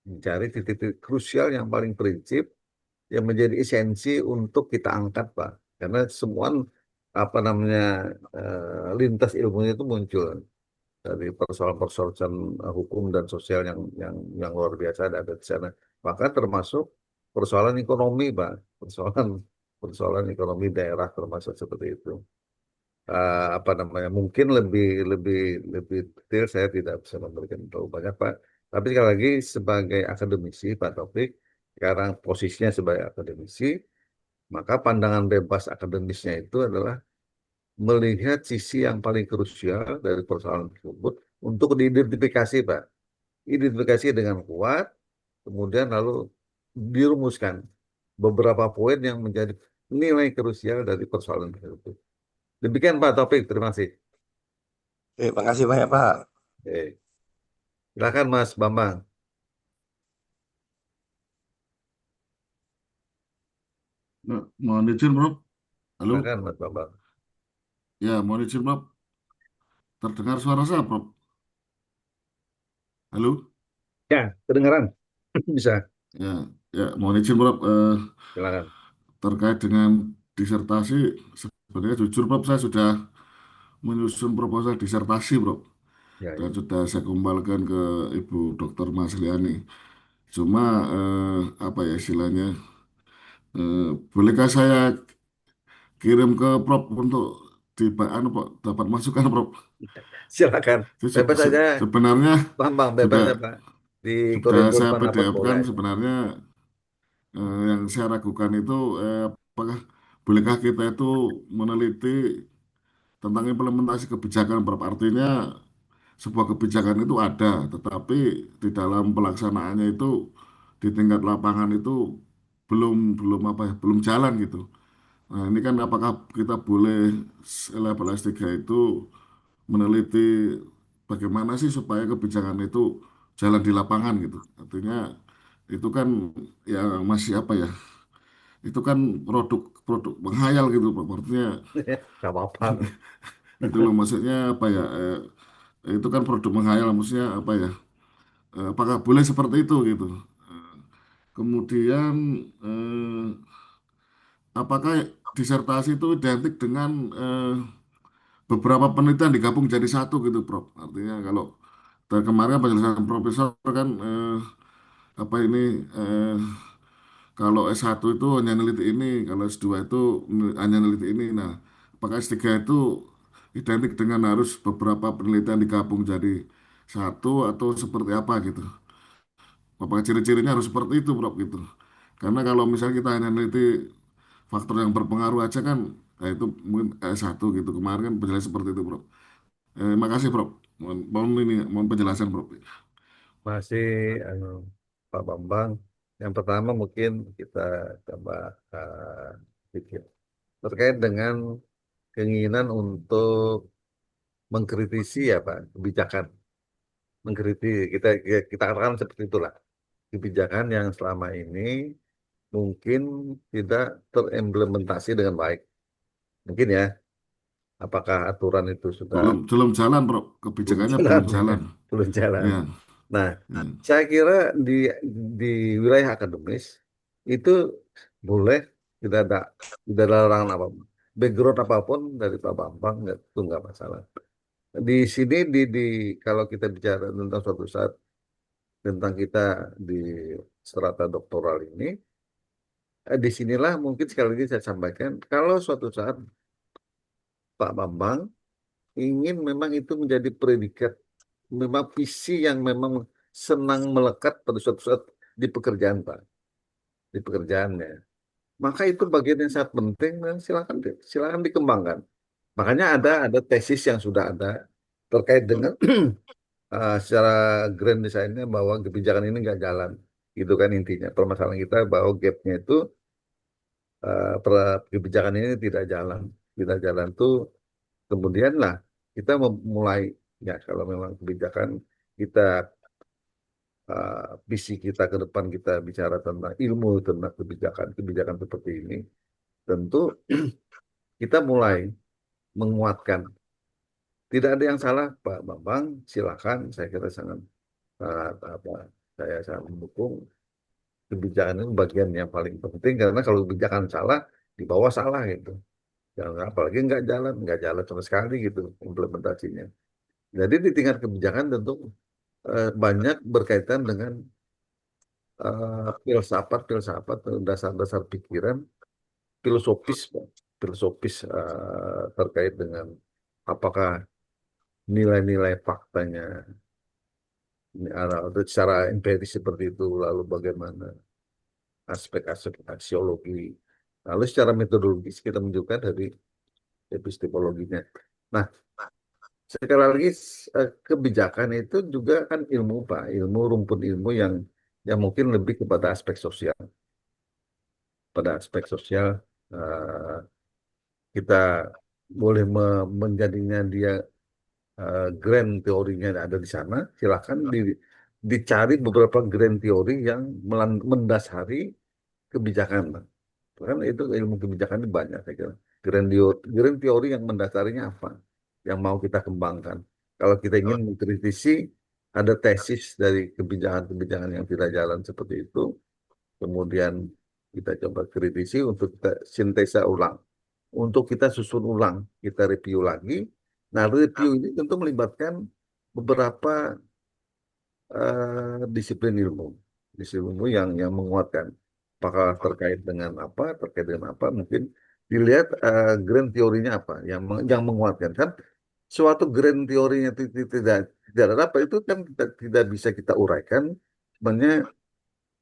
Mencari titik-titik krusial yang paling prinsip yang menjadi esensi untuk kita angkat Pak. Karena semua apa namanya lintas ilmunya itu muncul dari persoalan-persoalan hukum dan sosial yang luar biasa ada di sana. Maka termasuk persoalan ekonomi Pak, persoalan persoalan ekonomi daerah termasuk seperti itu. Apa namanya mungkin lebih lebih lebih detail saya tidak bisa memberikan terlalu banyak Pak. Tapi sekali lagi sebagai akademisi Pak Taufik, sekarang posisinya sebagai akademisi, maka pandangan bebas akademisnya itu adalah melihat sisi yang paling krusial dari persoalan tersebut untuk diidentifikasi Pak. Identifikasi dengan kuat, kemudian lalu dirumuskan beberapa poin yang menjadi nilai krusial dari persoalan tersebut. Demikian Pak Taufik, terima kasih. Oke, makasih banyak Pak. Oke. Silakan Mas Bambang. Ya, mohon izin, Bro. Halo. Silakan Mas Bambang. Ya, mohon izin, Bro. Terdengar suara saya, Bro. Halo. Ya, kedengaran. Bisa. Ya, ya, mohon izin, Bro. Silakan. Terkait dengan disertasi, sebenarnya jujur, Bro, saya sudah menyusun proposal disertasi, Bro. Ya, Dan ya. sudah saya kembalikan ke Ibu Dr. Masliani. Cuma, apa ya istilahnya, bolehkah saya kirim ke Prof untuk anu, Pak, dapat masukan, Prof? Silakan. Itu Bebas saja, sebenarnya Bambang. Bebas sudah saja, Pak. Di sudah koridor saya manapun boleh PDF-kan aja. sebenarnya, yang saya ragukan itu, apakah bolehkah kita itu meneliti tentang implementasi kebijakan, Prof? Artinya sebuah kebijakan itu ada, tetapi di dalam pelaksanaannya itu di tingkat lapangan itu belum belum apa ya, belum jalan gitu. Nah, ini kan apakah kita boleh level S3 itu meneliti bagaimana sih supaya kebijakan itu jalan di lapangan gitu. Artinya itu kan ya masih apa ya? Itu kan produk-produk menghayal gitu, Pak. Artinya Gak apa-apa. itu loh maksudnya apa ya? Itu kan produk menghayal maksudnya apa ya? Apakah boleh seperti itu gitu? Kemudian apakah disertasi itu identik dengan beberapa penelitian digabung jadi satu gitu, Prof? Artinya kalau dari kemarin penjelasan profesor kan apa ini kalau S1 itu hanya neliti ini, kalau S2 itu hanya neliti ini. Nah, apakah S3 itu identik dengan harus beberapa penelitian digabung jadi satu atau seperti apa gitu? Apakah ciri-cirinya harus seperti itu, Prof gitu? Karena kalau misalnya kita hanya neliti faktor yang berpengaruh aja kan, nah itu mungkin S1 gitu. Kemarin kan penjelasan seperti itu, Prof. Makasih, Prof. Mohon penjelasan, Prof. Masih Pak Bambang. Yang pertama mungkin kita coba pikir terkait dengan keinginan untuk mengkritisi ya Pak kebijakan, mengkritik kita katakan seperti itulah kebijakan yang selama ini mungkin tidak terimplementasi dengan baik. Mungkin ya, apakah aturan itu sudah Belum belum jalan, Prof. belum Kebijakannya jalan, belum jalan. belum jalan. Ya, Nah, ya. saya kira di wilayah akademis itu boleh tidak ada larangan apapun. Background apapun dari Pak Bambang itu nggak masalah. Di sini kalau kita bicara tentang suatu saat tentang kita di strata doktoral ini, disinilah mungkin sekali lagi saya sampaikan kalau suatu saat Pak Bambang ingin memang itu menjadi predikat, memang visi yang memang senang melekat pada suatu saat di pekerjaan Pak, di pekerjaannya. Maka itu bagian yang sangat penting dan silakan dikembangkan. Makanya ada tesis yang sudah ada terkait dengan secara grand desainnya bahwa kebijakan ini nggak jalan. Itu kan intinya. Permasalahan kita bahwa gapnya itu kebijakan ini tidak jalan. Tidak jalan tuh kemudian lah kita memulai ya kalau memang kebijakan kita visi kita ke depan kita bicara tentang ilmu tentang kebijakan seperti ini tentu kita mulai menguatkan. Tidak ada yang salah, Pak Bambang. Silakan, saya kira sangat apa, saya sangat mendukung kebijakan itu bagian yang paling penting karena kalau kebijakan salah, di bawah salah gitu. Jangan apalagi nggak jalan sama sekali gitu implementasinya. Jadi di tingkat kebijakan tentu banyak berkaitan dengan filsafat, dasar-dasar pikiran, filosofis, Pak. Filosofis terkait dengan apakah nilai-nilai faktanya ini atau secara empiris seperti itu, lalu bagaimana aspek-aspek aksiologi, lalu secara metodologis kita menunjukkan dari epistemologinya. Nah, sekali lagi kebijakan itu juga kan ilmu Pak, ilmu rumpun ilmu yang mungkin lebih kepada aspek sosial. Pada aspek sosial eh, kita boleh menjadinya dia grand teorinya ada di sana, silakan dicari beberapa grand teori yang mendasari kebijakan. Bang. Kan itu ilmu kebijakan ini banyak, saya kira. Grand teori yang mendasarinya apa? Yang mau kita kembangkan. Kalau kita ingin mengkritisi, ada tesis dari kebijakan-kebijakan yang tidak jalan seperti itu, kemudian kita coba kritisi untuk kita sintesa ulang. Untuk kita susun ulang, kita review lagi. Nah, review ini tentu melibatkan beberapa disiplin ilmu, disiplin ilmu yang menguatkan. Apakah terkait dengan apa, mungkin dilihat grand teorinya apa, yang menguatkan kan. Suatu grand teorinya tidak tidak ada apa itu kan tidak bisa kita uraikan. Sebenarnya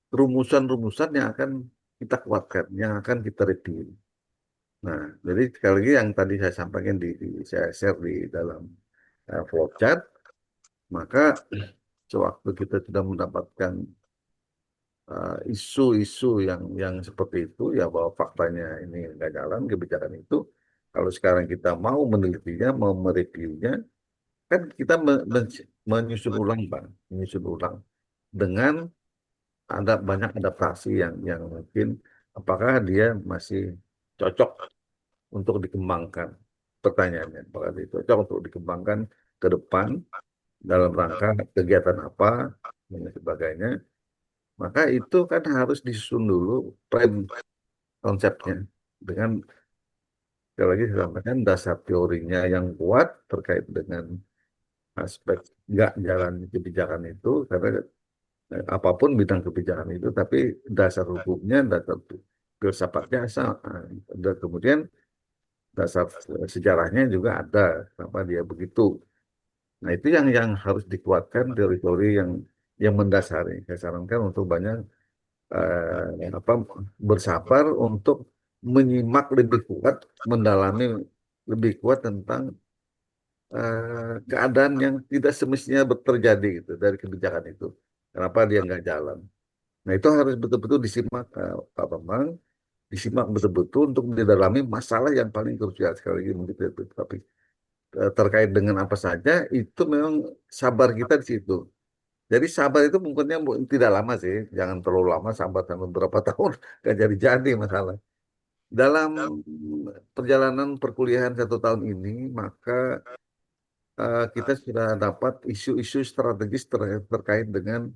rumusan-rumusan yang akan kita kuatkan, yang akan kita review. Nah, jadi sekali lagi yang tadi saya sampaikan saya share di dalam flowchart, maka sewaktu kita sudah mendapatkan isu-isu yang seperti itu ya bahwa faktanya ini nggak jalan kebijakan itu, kalau sekarang kita mau menelitinya, mau mereviewnya, kan kita menyusun ulang, Pak, menyusun ulang dengan ada banyak adaptasi yang mungkin apakah dia masih cocok untuk dikembangkan. Pertanyaannya, apakah dia cocok untuk dikembangkan ke depan dalam rangka kegiatan apa dan sebagainya. Maka itu kan harus disusun dulu plan konsepnya dengan sekali lagi saya sampaikan dasar teorinya yang kuat terkait dengan aspek nggak jalan kebijakan itu karena apapun bidang kebijakan itu tapi dasar hukumnya, dasar filsafatnya dan kemudian dasar sejarahnya juga ada kenapa dia begitu. Nah, itu yang harus dikuatkan teori-teori yang mendasari. Saya sarankan untuk banyak apa bersabar untuk menyimak lebih kuat, mendalami lebih kuat tentang keadaan yang tidak semestinya terjadi gitu dari kebijakan itu. Kenapa dia nggak jalan? Nah itu harus betul-betul disimak, Pak Bambang, disimak betul-betul untuk mendalami masalah yang paling krusial sekali lagi mungkin tapi terkait dengan apa saja itu memang sabar kita di situ. Jadi sabar itu mungkinnya tidak lama sih, jangan terlalu lama, sabar sampai beberapa tahun nggak jadi masalah. Dalam perjalanan perkuliahan 1 tahun ini, maka kita sudah dapat isu-isu strategis terkait dengan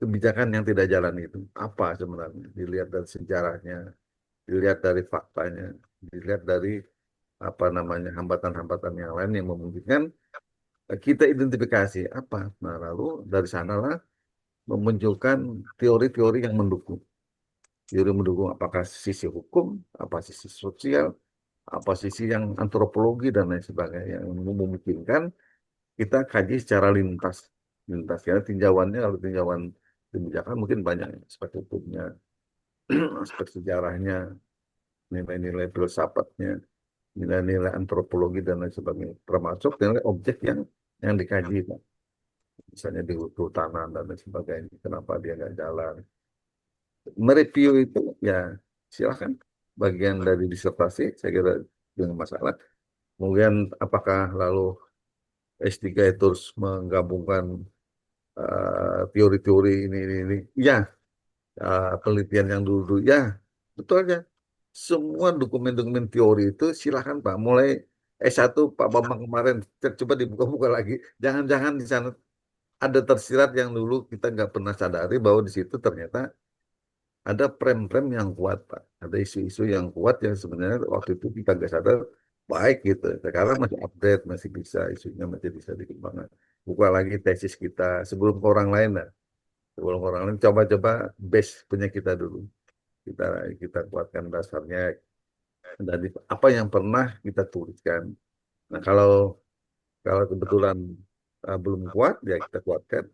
kebijakan yang tidak jalan itu. Apa sebenarnya? Dilihat dari sejarahnya, dilihat dari faktanya, dilihat dari apa namanya hambatan-hambatan yang lain yang memungkinkan kita identifikasi apa. Nah, lalu dari sanalah memunculkan teori-teori yang mendukung. Teori mendukung apakah sisi hukum, apa sisi sosial, apa sisi yang antropologi dan lain sebagainya yang memungkinkan kita kaji secara lintas. Lintas ya tinjauannya kalau tinjauan kebijakan mungkin banyak aspek hukumnya, aspek sejarahnya, nilai-nilai filsafatnya, nilai-nilai antropologi dan lain sebagainya. Termasuk nilai objek yang dikaji, Pak. Misalnya di kehutanan dan lain sebagainya. Kenapa dia nggak jalan? Mereview itu ya silahkan bagian dari disertasi saya kira dengan masalah. Kemudian apakah lalu S3 itu terus menggabungkan teori-teori ini. Ya, penelitian yang dulu, ya, betul aja. Semua dokumen-dokumen teori itu silahkan Pak. Mulai S1 Pak Bambang kemarin, coba dibuka-buka lagi. Jangan-jangan di sana ada tersirat yang dulu kita nggak pernah sadari bahwa di situ ternyata ada prem-prem yang kuat, Pak. Ada isu-isu yang kuat yang sebenarnya waktu itu kita nggak sadar baik gitu. Sekarang masih update, masih bisa, isunya masih bisa dikembangkan. Buka lagi tesis kita sebelum ke orang lain lah. Sebelum ke orang lain, coba-coba base punya kita dulu. Kita kita kuatkan dasarnya dari apa yang pernah kita tuliskan. Nah, kalau kalau kebetulan belum kuat, ya kita kuatkan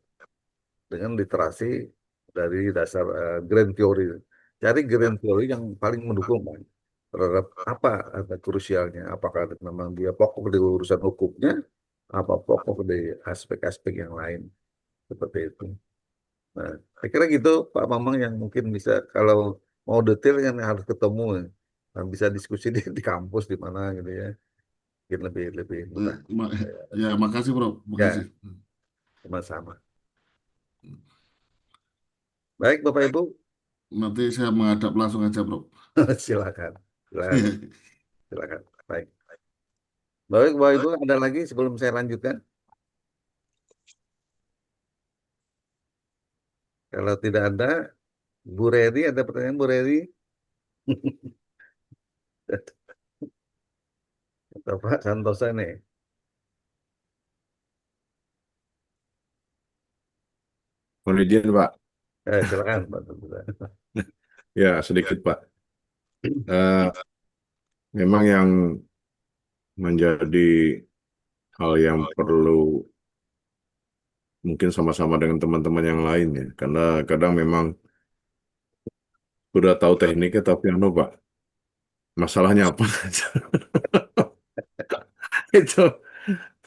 dengan literasi dari dasar grand theory. Cari grand theory yang paling mendukung Pak, terhadap apa ada krusialnya. Apakah memang dia pokok di urusan hukumnya, apa pokok di aspek-aspek yang lain seperti itu. Nah, saya kira gitu Pak Mamang yang mungkin bisa kalau mau detail yang harus ketemu dan bisa diskusi di kampus di mana gitu ya. Mungkin lebih lebih Eh, mudah. ma- Ya, makasih bro, makasih. Ya, sama-sama. Baik Bapak Ibu, Nanti saya menghadap langsung aja bro. silakan. Silakan, silakan. Baik. Baik, Bapak Ibu, ada lagi sebelum saya lanjutkan? Kalau tidak ada, Bu Reri, ada pertanyaan Bu Reri? Atau Pak Santosa nih? Mohon izin, Pak. Silakan Pak Santosa. Ya, sedikit, Pak. Eh, Memang yang menjadi hal yang perlu mungkin sama-sama dengan teman-teman yang lain ya. Karena kadang memang udah tahu tekniknya, tapi Pak, masalahnya apa? Itu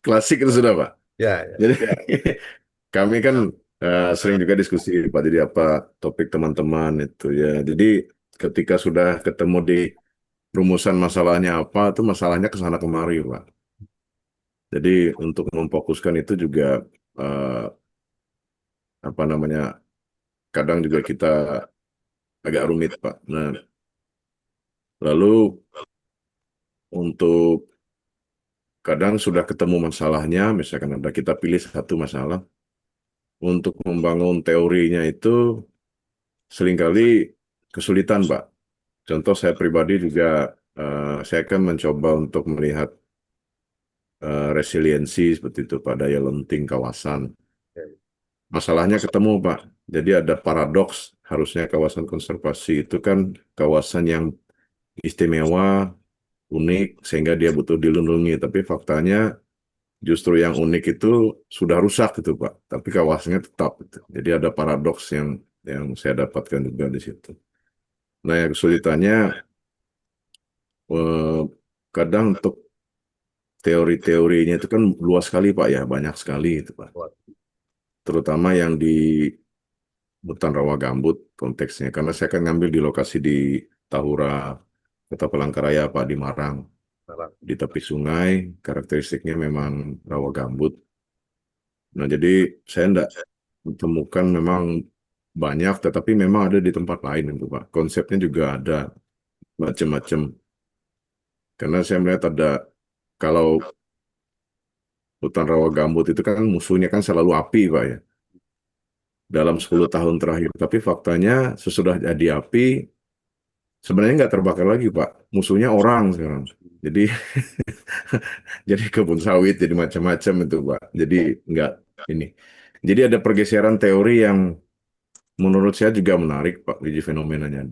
klasik itu sudah, Pak. Ya, ya. Jadi kami kan sering juga diskusi, Pak, jadi apa topik teman-teman itu ya. Jadi ketika sudah ketemu di rumusan masalahnya apa, itu masalahnya ke sana kemari, Pak. Jadi untuk memfokuskan itu juga eh, apa namanya, kadang juga kita agak rumit, Pak. Nah, lalu untuk kadang sudah ketemu masalahnya, misalkan ada kita pilih satu masalah, untuk membangun teorinya itu seringkali kesulitan, Pak. Contoh saya pribadi juga, saya akan mencoba untuk melihat resiliensi seperti itu, Pak, daya lenting kawasan. Masalahnya ketemu, Pak. Jadi ada paradoks, harusnya kawasan konservasi itu kan kawasan yang istimewa, unik, sehingga dia butuh dilindungi. Tapi faktanya justru yang unik itu sudah rusak gitu, Pak. Tapi kawasannya tetap. Gitu. Jadi ada paradoks yang saya dapatkan juga di situ. Nah, yang kesulitannya, eh, kadang untuk teori-teorinya itu kan luas sekali Pak ya, banyak sekali itu Pak. Buat Terutama yang di hutan rawa gambut konteksnya, karena saya kan ngambil di lokasi di Tahura, Kota Palangkaraya Pak, di Marang. barang. Di tepi sungai, karakteristiknya memang rawa gambut. Nah, jadi saya enggak temukan memang banyak, tetapi memang ada di tempat lain itu Pak. Konsepnya juga ada macam-macam. Karena saya melihat ada, kalau hutan rawa gambut itu kan musuhnya kan selalu api Pak ya, dalam 10 tahun terakhir. Tapi faktanya sesudah jadi api, sebenarnya nggak terbakar lagi Pak. Musuhnya orang sekarang. Jadi jadi kebun sawit, jadi macam-macam itu Pak. Jadi nggak ini. Jadi ada pergeseran teori yang menurut saya juga menarik Pak, biji fenomenanya.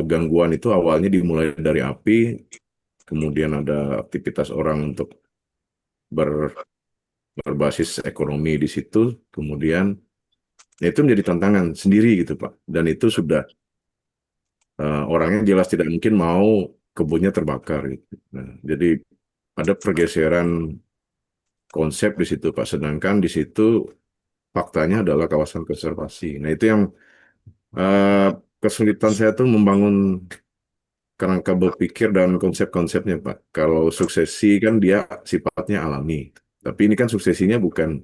Gangguan itu awalnya dimulai dari api, kemudian ada aktivitas orang untuk berbasis ekonomi di situ, kemudian ya itu menjadi tantangan sendiri gitu Pak. Dan itu sudah orangnya jelas tidak mungkin mau kebunnya terbakar gitu. Nah, jadi ada pergeseran konsep di situ Pak. Sedangkan di situ faktanya adalah kawasan konservasi. Nah, itu yang eh, kesulitan saya tuh membangun kerangka berpikir dan konsep-konsepnya, Pak. Kalau suksesi kan dia sifatnya alami. Tapi ini kan suksesinya bukan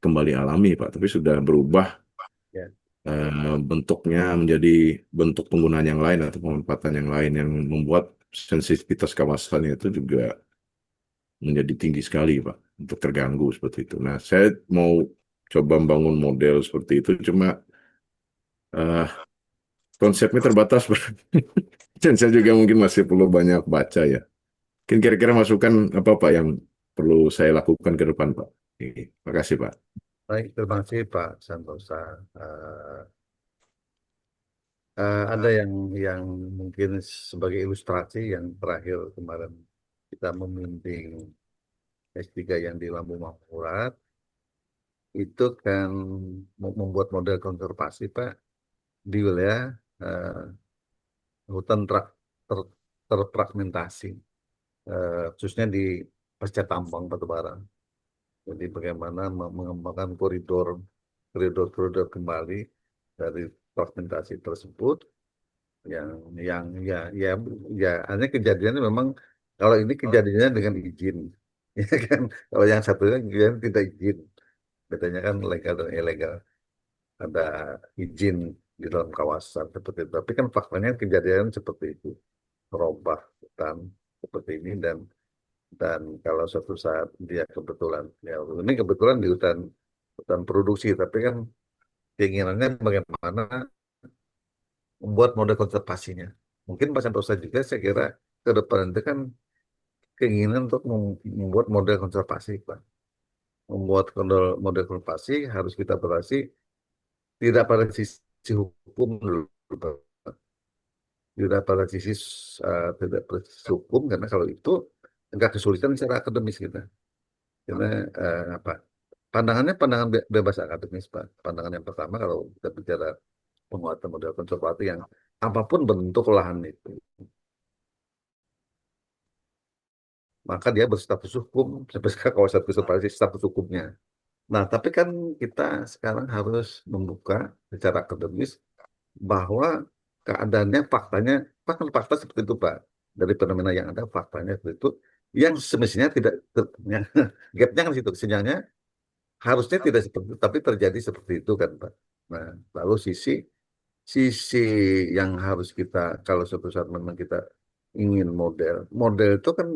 kembali alami, Pak. Tapi sudah berubah Ya. bentuknya menjadi bentuk penggunaan yang lain atau pemanfaatan yang lain yang membuat sensitivitas kawasannya itu juga menjadi tinggi sekali, Pak, untuk terganggu seperti itu. Nah, saya mau coba membangun model seperti itu, cuma eh, konsepnya terbatas, Pak. Dan saya juga mungkin masih perlu banyak baca ya. Mungkin kira-kira masukan apa Pak yang perlu saya lakukan ke depan Pak? Terima kasih Pak. Baik, terima kasih Pak Santosa. Ada yang mungkin sebagai ilustrasi yang terakhir kemarin kita memimpin S3 yang di Lambung Mangkurat itu kan membuat model konservasi Pak di wilayah hutan terfragmentasi, khususnya di pasca tambang batubara. Jadi bagaimana mengembangkan koridor kembali dari fragmentasi tersebut yang ya hanya kejadiannya memang kalau ini kejadiannya dengan izin, ya kan. Kalau yang satunya kejadian tidak izin, bedanya kan legal dan ilegal. Ada izin di dalam kawasan seperti itu. Tapi kan faktanya kejadian seperti itu, merubah hutan seperti ini dan kalau suatu saat dia kebetulan, ya ini kebetulan di hutan hutan produksi, tapi kan keinginannya bagaimana membuat model konservasinya. Mungkin Pak Santosa juga saya kira ke depan itu kan keinginan untuk membuat model konservasi, Pak. Membuat model konservasi harus kita batasi tidak pada sisi hukum dulu, Pak. Tidak pada sisi tidak pada sisi hukum karena kalau itu agak kesulitan secara akademis kita. Karena apa? Pandangannya pandangan bebas akademis, Pak. Pandangan yang pertama kalau kita bicara penguatan model konservasi yang apapun bentuk lahan itu, maka dia berstatus hukum sampai sekarang kawasan konservasi status hukumnya. Nah, tapi kan kita sekarang harus membuka secara akademis bahwa keadaannya, faktanya, bahkan fakta seperti itu, Pak. Dari fenomena yang ada, faktanya seperti itu, yang semestinya tidak, gapnya kan situ, sinyalnya harusnya tidak seperti itu, tapi terjadi seperti itu kan, Pak. Nah, lalu sisi sisi yang harus kita, kalau suatu saat memang kita ingin model itu kan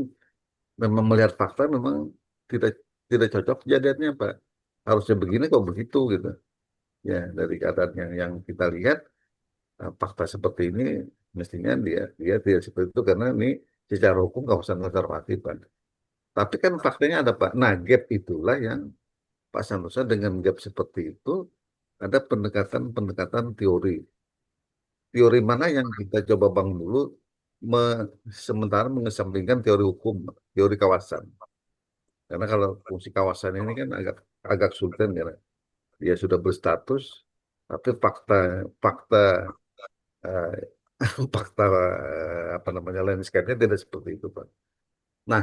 memang melihat fakta memang tidak tidak cocok kejadiannya Pak. Harusnya begini kok begitu gitu. Ya dari keadaan yang kita lihat fakta seperti ini mestinya dia dia tidak seperti itu karena ini secara hukum kawasan konservatif Pak. Tapi kan faktanya ada Pak. Nah gap itulah yang Pak Santosa dengan gap seperti itu ada pendekatan teori. Teori mana yang kita coba bangun dulu sementara mengesampingkan teori hukum, teori kawasan. Karena kalau fungsi kawasan ini kan agak agak sulit kan karena dia sudah berstatus, tapi fakta fakta eh, fakta apa namanya landscape-nya tidak seperti itu, Pak. Nah,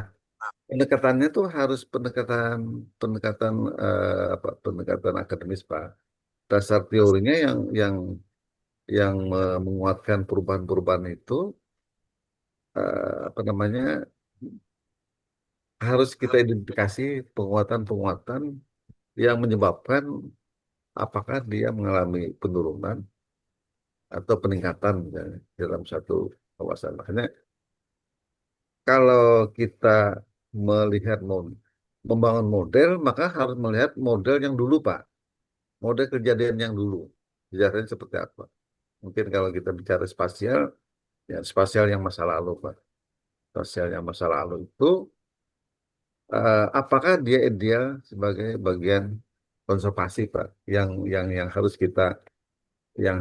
pendekatannya tuh harus pendekatan pendekatan pendekatan akademis Pak. Dasar teorinya yang menguatkan perubahan-perubahan itu apa namanya harus kita identifikasi penguatan-penguatan yang menyebabkan apakah dia mengalami penurunan atau peningkatan misalnya, dalam satu kawasan. Makanya kalau kita melihat membangun model, maka harus melihat model yang dulu, Pak. Model kejadian yang dulu. Kejadian seperti apa? Mungkin kalau kita bicara spasial, ya spasial yang masa lalu, Pak. Spasial yang masa lalu itu, apakah dia ideal sebagai bagian konservasi, Pak? Yang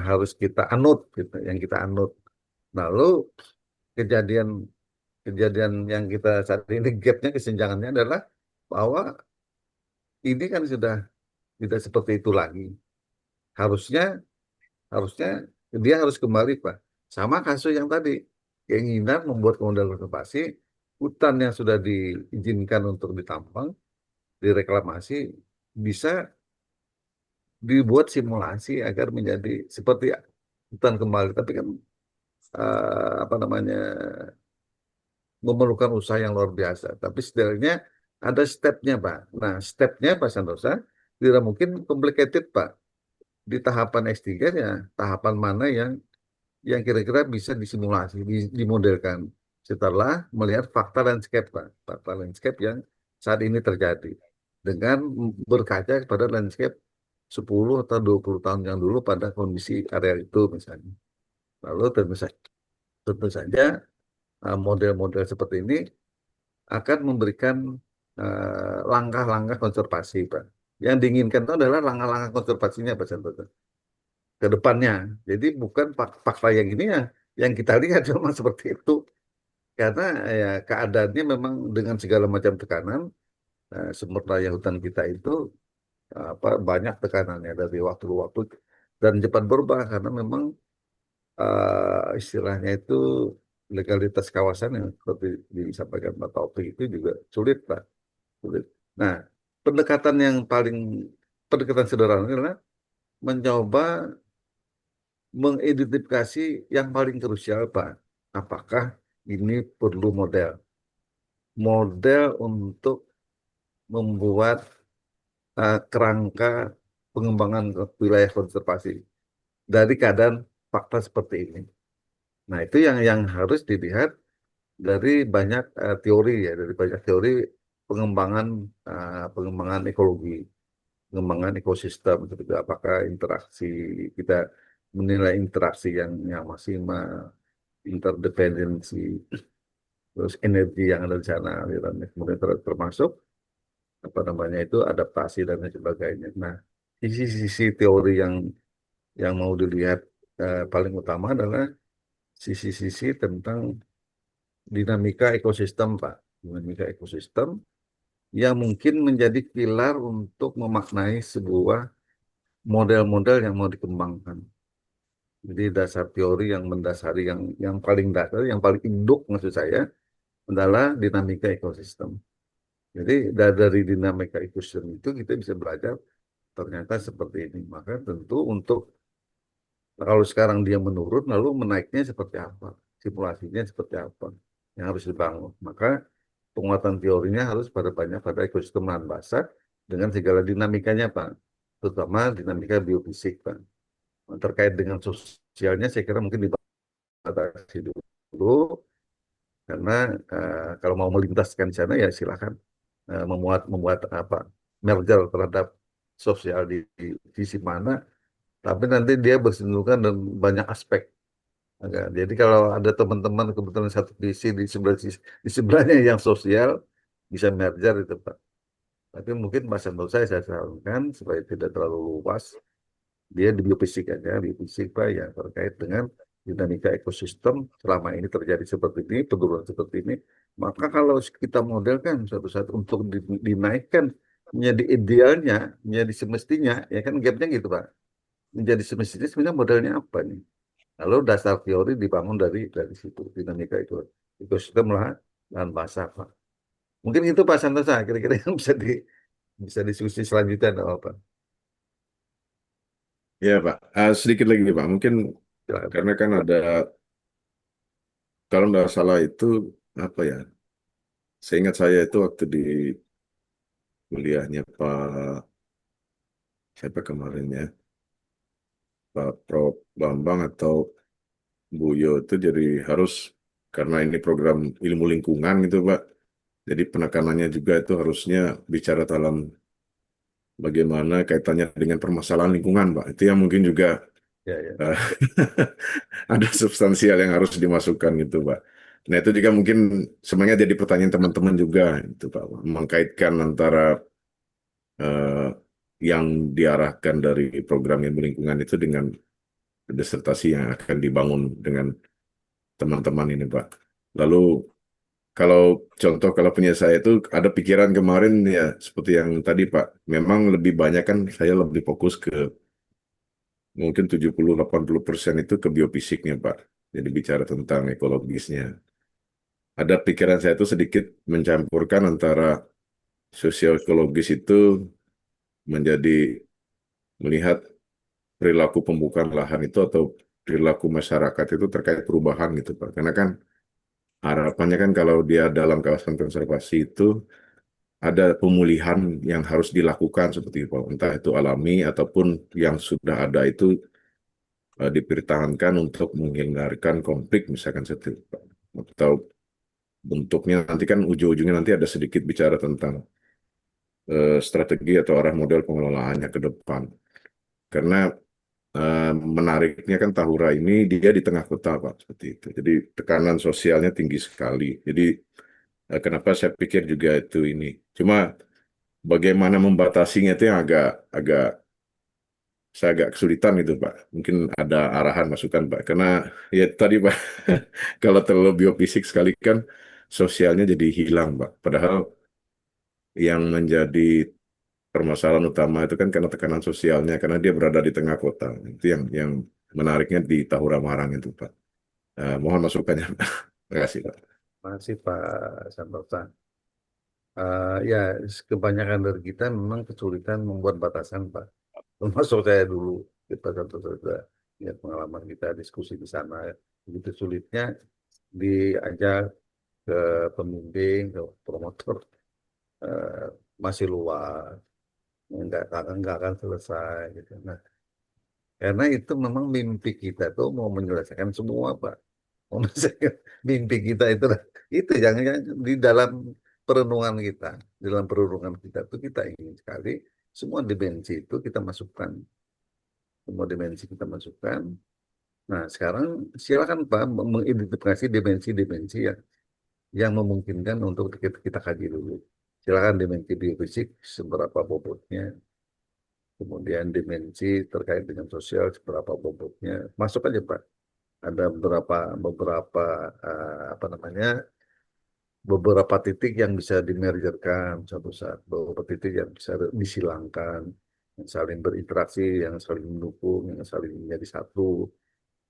harus kita anut, gitu, yang kita anut. Lalu kejadian kejadian yang kita saat ini gapnya kesenjangannya adalah bahwa ini kan sudah tidak seperti itu lagi. Harusnya harusnya dia harus kembali Pak. Sama kasus yang tadi keinginan membuat model konservasi hutan yang sudah diizinkan untuk ditambang, direklamasi bisa dibuat simulasi agar menjadi seperti hutan kembali. Tapi kan apa namanya memerlukan usaha yang luar biasa. Tapi setidaknya ada stepnya, Pak. Nah, stepnya Pak Santosa tidak mungkin complicated, Pak. Di tahapan S3 ya, tahapan mana yang kira-kira bisa disimulasi, dimodelkan setelah melihat fakta landscape, Pak. Fakta landscape yang saat ini terjadi. Dengan berkaca kepada landscape 10 atau 20 tahun yang dulu pada kondisi area itu misalnya. Lalu tentu saja model-model seperti ini akan memberikan langkah-langkah konservasi, Pak. Yang diinginkan itu adalah langkah-langkah konservasinya, Pak Santoso, ke depannya. Jadi bukan fakta yang ini ya, yang kita lihat cuma seperti itu. Karena ya keadaannya memang dengan segala macam tekanan, sumber daya hutan kita itu banyak tekanannya dari waktu ke waktu dan cepat berubah karena memang istilahnya itu legalitas kawasan yang seperti disampaikan Pak Taufik itu juga sulit, Pak. Sulit. Nah, pendekatan sederhana adalah mencoba mengidentifikasi yang paling krusial, Pak. Apakah ini perlu model untuk membuat kerangka pengembangan wilayah konservasi dari keadaan fakta seperti ini. Nah, itu yang harus dilihat dari banyak teori ya, dari banyak teori pengembangan pengembangan ekologi, pengembangan ekosistem, seperti apakah interaksi kita menilai interaksi yang maksimal, interdependensi, terus energi yang ada di sana, alirannya kemudian termasuk apa namanya itu adaptasi dan lain sebagainya. Nah, sisi-sisi teori yang mau dilihat paling utama adalah sisi-sisi tentang dinamika ekosistem, Pak. Dinamika ekosistem yang mungkin menjadi pilar untuk memaknai sebuah model-model yang mau dikembangkan. Jadi dasar teori yang mendasari yang paling dasar, yang paling induk maksud saya adalah dinamika ekosistem. Jadi dari dinamika ekosistem itu kita bisa belajar ternyata seperti ini. Maka tentu untuk kalau sekarang dia menurun, lalu menaiknya seperti apa? Simulasinya seperti apa yang harus dibangun. Maka penguatan teorinya harus pada ekosistem lahan basah dengan segala dinamikanya, Pak. Terutama dinamika biofisik, Pak. Terkait dengan sosialnya, saya kira mungkin dibatasi dulu, karena kalau mau melintaskan di sana ya silakan membuat apa merger terhadap sosial di sisi mana, tapi nanti dia bersinggungan dan banyak aspek. Jadi kalau ada teman-teman kebetulan satu visi di sebelahnya yang sosial bisa merger itu Pak. Tapi mungkin bahasa menurut saya sarankan supaya tidak terlalu luas. Dia di biofisik aja, biofisik Pak yang terkait dengan dinamika ekosistem selama ini terjadi seperti ini, penurunan seperti ini. Maka kalau kita modelkan suatu saat untuk dinaikkan menjadi idealnya, menjadi semestinya, ya kan gapnya gitu Pak. Menjadi semestinya sebenarnya modelnya apa nih? Lalu dasar teori dibangun dari situ dinamika itu ekosistem lahan basah Pak. Mungkin itu Pak Santosa, kira-kira yang bisa diskusi selanjutnya atau apa? Ya Pak. Sedikit lagi Pak, mungkin Silakan Pak. karena kan ada, kalau nggak salah itu apa ya, seingat saya itu waktu di kuliahnya Pak, siapa kemarin ya, Pak Prof. Bambang atau Buyo itu jadi harus, karena ini program ilmu lingkungan gitu Pak, jadi penekanannya juga itu harusnya bicara dalam bagaimana kaitannya dengan permasalahan lingkungan Pak. Itu yang mungkin juga Ya, ya. eh, ada substansial yang harus dimasukkan gitu Pak. Nah itu juga mungkin sebenarnya jadi pertanyaan teman-teman juga itu Pak, mengkaitkan antara eh, yang diarahkan dari program ilmu lingkungan itu dengan disertasi yang akan dibangun dengan teman-teman ini Pak. Lalu kalau contoh, kalau punya saya itu ada pikiran kemarin ya seperti yang tadi Pak, memang lebih banyak kan saya lebih fokus ke mungkin 70-80% itu ke biofisiknya Pak. Jadi bicara tentang ekologisnya. Ada pikiran saya itu sedikit mencampurkan antara sosioekologis itu menjadi melihat perilaku pembukaan lahan itu atau perilaku masyarakat itu terkait perubahan gitu Pak. Karena kan harapannya kan kalau dia dalam kawasan konservasi itu ada pemulihan yang harus dilakukan seperti itu Pak. Entah itu alami ataupun yang sudah ada itu dipertahankan untuk menghindarkan konflik misalkan seperti itu Pak. Atau bentuknya nanti kan ujung-ujungnya nanti ada sedikit bicara tentang strategi atau arah model pengelolaannya ke depan. Karena menariknya kan Tahura ini dia di tengah kota Pak, seperti itu. Jadi tekanan sosialnya tinggi sekali. Jadi kenapa saya pikir juga itu ini. Cuma bagaimana membatasinya itu yang agak agak saya agak kesulitan itu Pak. Mungkin ada arahan masukan Pak. Karena ya tadi Pak, kalau terlalu biofisik sekali kan sosialnya jadi hilang Pak. Padahal yang menjadi permasalahan utama itu kan karena tekanan sosialnya, karena dia berada di tengah kota. Itu yang menariknya di Tahura Marang itu Pak. Mohon masukannya. Terima kasih Pak. Masih Pak Santosa. Ya, kebanyakan dari kita memang kesulitan membuat batasan, Pak. Termasuk saya dulu, kita Santosa juga lihat pengalaman kita diskusi di sana. Begitu sulitnya diajak ke pembimbing, ke promotor, eh, masih luas, nggak akan selesai. Gitu. Nah, karena itu memang mimpi kita tuh mau menyelesaikan semua, Pak. Mau menyelesaikan mimpi kita itu jangan di dalam perenungan kita, di dalam perenungan kita tuh kita ingin sekali semua dimensi itu kita masukkan, semua dimensi kita masukkan. Nah, sekarang silakan Pak mengidentifikasi dimensi-dimensi yang memungkinkan untuk kita kaji dulu. Silakan dimensi biofisik seberapa bobotnya, kemudian dimensi terkait dengan sosial seberapa bobotnya, masuk aja Pak. Ada beberapa apa namanya beberapa titik yang bisa dimergerkan suatu saat, beberapa titik yang bisa disilangkan, yang saling berinteraksi, yang saling mendukung, yang saling menjadi satu,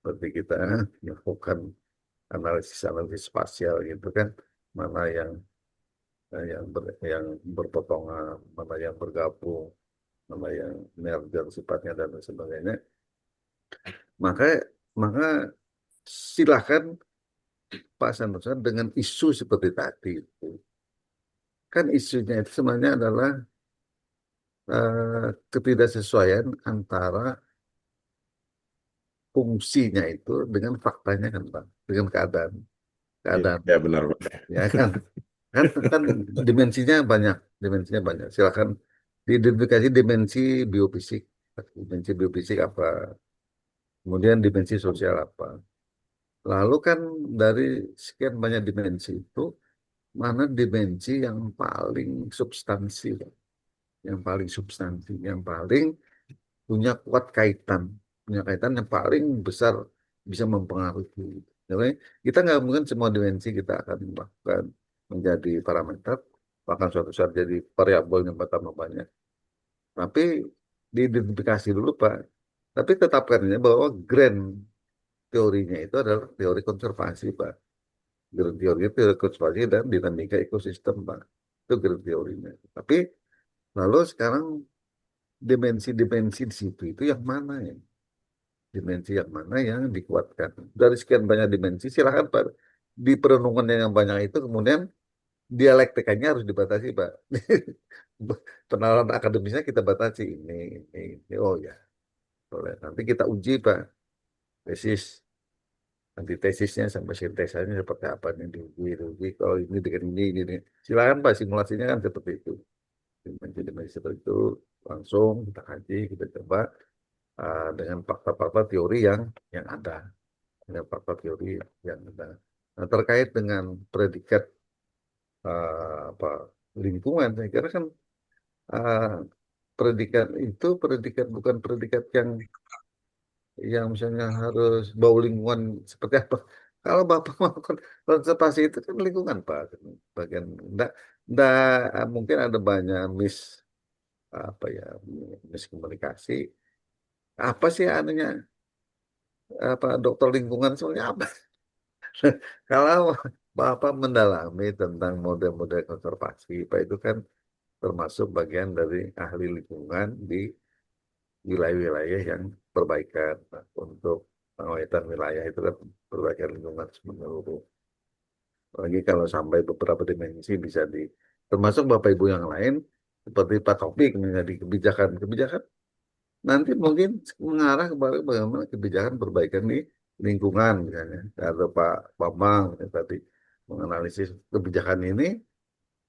seperti kita melakukan analisis spasial gitu kan, mana yang berpotongan, mana yang bergabung, mana yang merger sifatnya dan lain sebagainya. Maka maka silakan Pak Santosa dengan isu seperti tadi itu. Kan isunya itu sebenarnya adalah ketidaksesuaian antara fungsinya itu dengan faktanya kan Pak, dengan keadaan Ya benar Pak. ya kan. Kan dimensinya banyak. Silakan diidentifikasi dimensi biofisik apa, kemudian dimensi sosial apa. Lalu kan dari sekian banyak dimensi itu mana dimensi yang paling substansi, Pak? Yang paling substansi, yang paling punya kuat kaitan, punya kaitan yang paling besar bisa mempengaruhi. Jadi kita nggak mungkin semua dimensi kita akan bahkan menjadi parameter, bahkan suatu saat jadi variabel yang bertambah banyak. Tapi diidentifikasi dulu Pak. Tapi tetapkan ya bahwa grand teorinya itu adalah teori konservasi Pak. Grand teori konservasi dan dinamika ekosistem Pak. Itu green teorinya. Tapi lalu sekarang dimensi-dimensi di situ itu yang mana ya? Dimensi yang mana yang dikuatkan? Dari sekian banyak dimensi, silakan Pak. Di perenungan yang banyak itu kemudian dialektikanya harus dibatasi, Pak. Penalaran akademisnya kita batasi ini. Oh ya, boleh. Nanti kita uji, Pak. Tesis, antitesisnya sampai sintesanya seperti apa nih diuji. Kalau ini dengan ini. Silakan Pak, simulasinya kan seperti itu. Dimensi-dimensi seperti itu langsung kita kaji, kita coba dengan fakta-fakta teori yang ada, dengan fakta teori yang ada. Nah, terkait dengan predikat apa lingkungan, saya kira kan uh, predikat itu predikat bukan predikat yang misalnya harus bau lingkungan seperti apa. Kalau Bapak melakukan konservasi itu kan lingkungan Pak, bagian enggak mungkin ada banyak apa ya miskomunikasi. Apa sih anunya apa dokter lingkungan soalnya apa? Kalau Bapak mendalami tentang model-model konservasi, Pak itu kan termasuk bagian dari ahli lingkungan di wilayah-wilayah yang perbaikan. Nah, untuk pengawetan wilayah itu kan perbaikan lingkungan menyeluruh. Lagi kalau sampai beberapa dimensi bisa termasuk Bapak Ibu yang lain seperti Pak Topik menjadi kebijakan nanti mungkin mengarah kepada bagaimana kebijakan perbaikan di lingkungan misalnya. Ada Pak Bambang yang tadi menganalisis kebijakan ini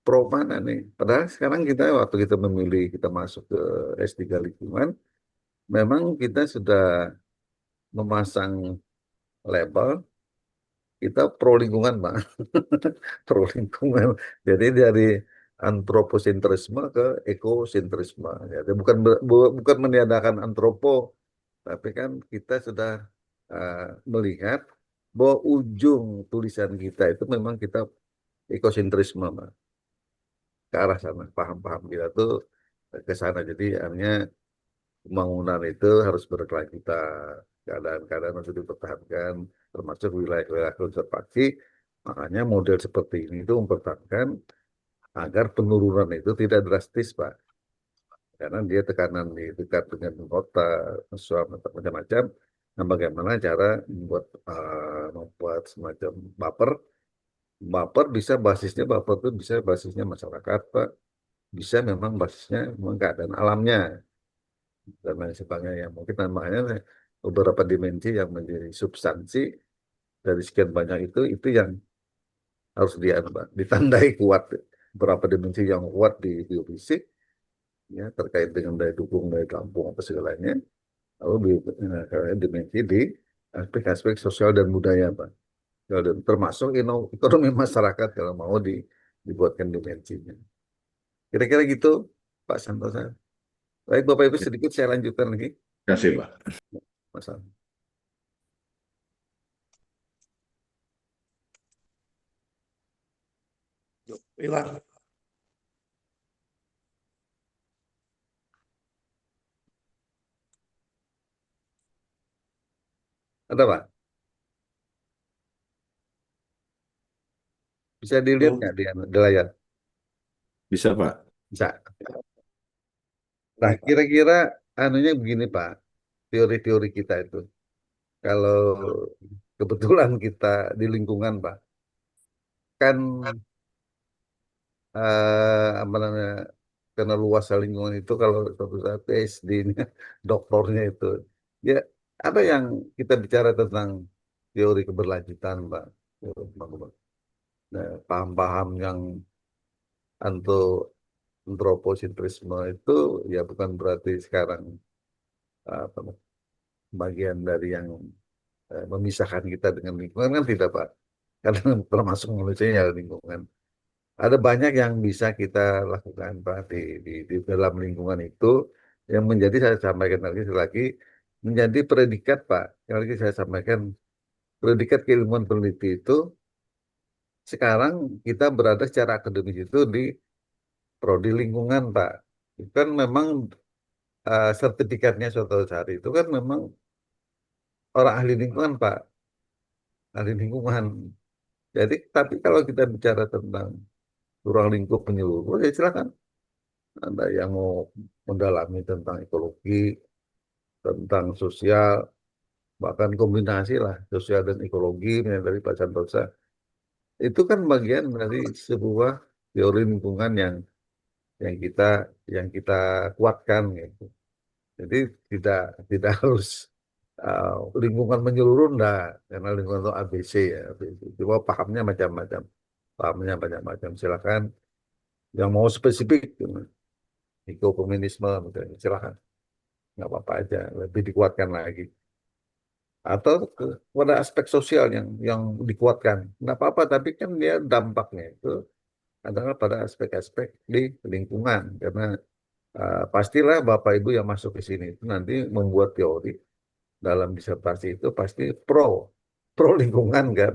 pro mana nih. Padahal sekarang kita waktu kita memilih kita masuk ke S3 lingkungan, memang kita sudah memasang label kita pro lingkungan, Pak. Pro lingkungan. Jadi dari antroposentrisme ke ekosentrisme. Jadi bukan meniadakan antropo, tapi kan kita sudah uh, melihat bahwa ujung tulisan kita itu memang kita ekosentrisme, Pak. Ke arah sana. Paham-paham kita tuh ke sana. Jadi artinya pembangunan itu harus berkelanjutan. Keadaan-keadaan harus dipertahankan, termasuk wilayah-wilayah konservasi. Makanya model seperti ini itu mempertahankan agar penurunan itu tidak drastis, Pak. Karena dia tekanan di dekat dengan kota, macam-macam. Nah, bagaimana cara membuat semacam buffer. Buffer bisa basisnya, buffer itu bisa basisnya masyarakat, Pak. Bisa memang basisnya memang keadaan alamnya. Dan lain sebagainya. Mungkin namanya beberapa dimensi yang menjadi substansi dari sekian banyak itu yang harus ditandai kuat. Beberapa dimensi yang kuat di biofisik, ya terkait dengan daya dukung, daya tampung, apa segalanya. Lalu dimensi di aspek-aspek sosial dan budaya, Pak. Dan termasuk ekonomi masyarakat kalau mau dibuatkan dimensinya. Kira-kira gitu, Pak Santosa. Baik, Bapak Ibu sedikit saya lanjutkan lagi. Terima kasih, Pak. Mas Santosa. Hilang. Ada, Pak? Bisa dilihat nggak di layar? Bisa, Pak. Bisa. Nah, kira-kira anunya begini, Pak. Teori-teori kita itu. Kalau kebetulan kita di lingkungan, Pak, kan apa namanya, karena luas lingkungan itu kalau suatu saat PhD-nya, doktornya itu, ya ada yang kita bicara tentang teori keberlanjutan, Pak. Nah, paham-paham yang antroposentrisme itu ya bukan berarti sekarang apa, bagian dari yang memisahkan kita dengan lingkungan kan tidak Pak. Karena termasuk manusia ya lingkungan. Ada banyak yang bisa kita lakukan Pak di dalam lingkungan itu yang menjadi saya sampaikan lagi menjadi predikat Pak. Yang lagi saya sampaikan predikat keilmuan peneliti itu sekarang kita berada secara akademis itu di prodi lingkungan Pak. Itu kan memang sertifikatnya suatu hari itu kan memang orang ahli lingkungan Pak, ahli lingkungan. Jadi tapi kalau kita bicara tentang ruang lingkup menyeluruh, ya silakan. Ada yang mau mendalami tentang ekologi, tentang sosial, bahkan kombinasi lah sosial dan ekologi dari Pak Santosa. Itu kan bagian dari sebuah teori lingkungan yang kita yang kita kuatkan gitu. Jadi tidak tidak harus lingkungan menyeluruh enggak, karena lingkungan itu ABC ya. ABC. Cuma pahamnya macam-macam. Pahamnya banyak-macam. Silakan yang mau spesifik ekokomunisme misalnya, silakan. Nggak apa-apa aja, lebih dikuatkan lagi. Atau pada aspek sosial yang dikuatkan. Nggak apa-apa, tapi kan dia dampaknya itu adalah pada aspek-aspek di lingkungan. Karena pastilah Bapak Ibu yang masuk ke sini itu nanti membuat teori dalam disertasi itu pasti pro lingkungan kan,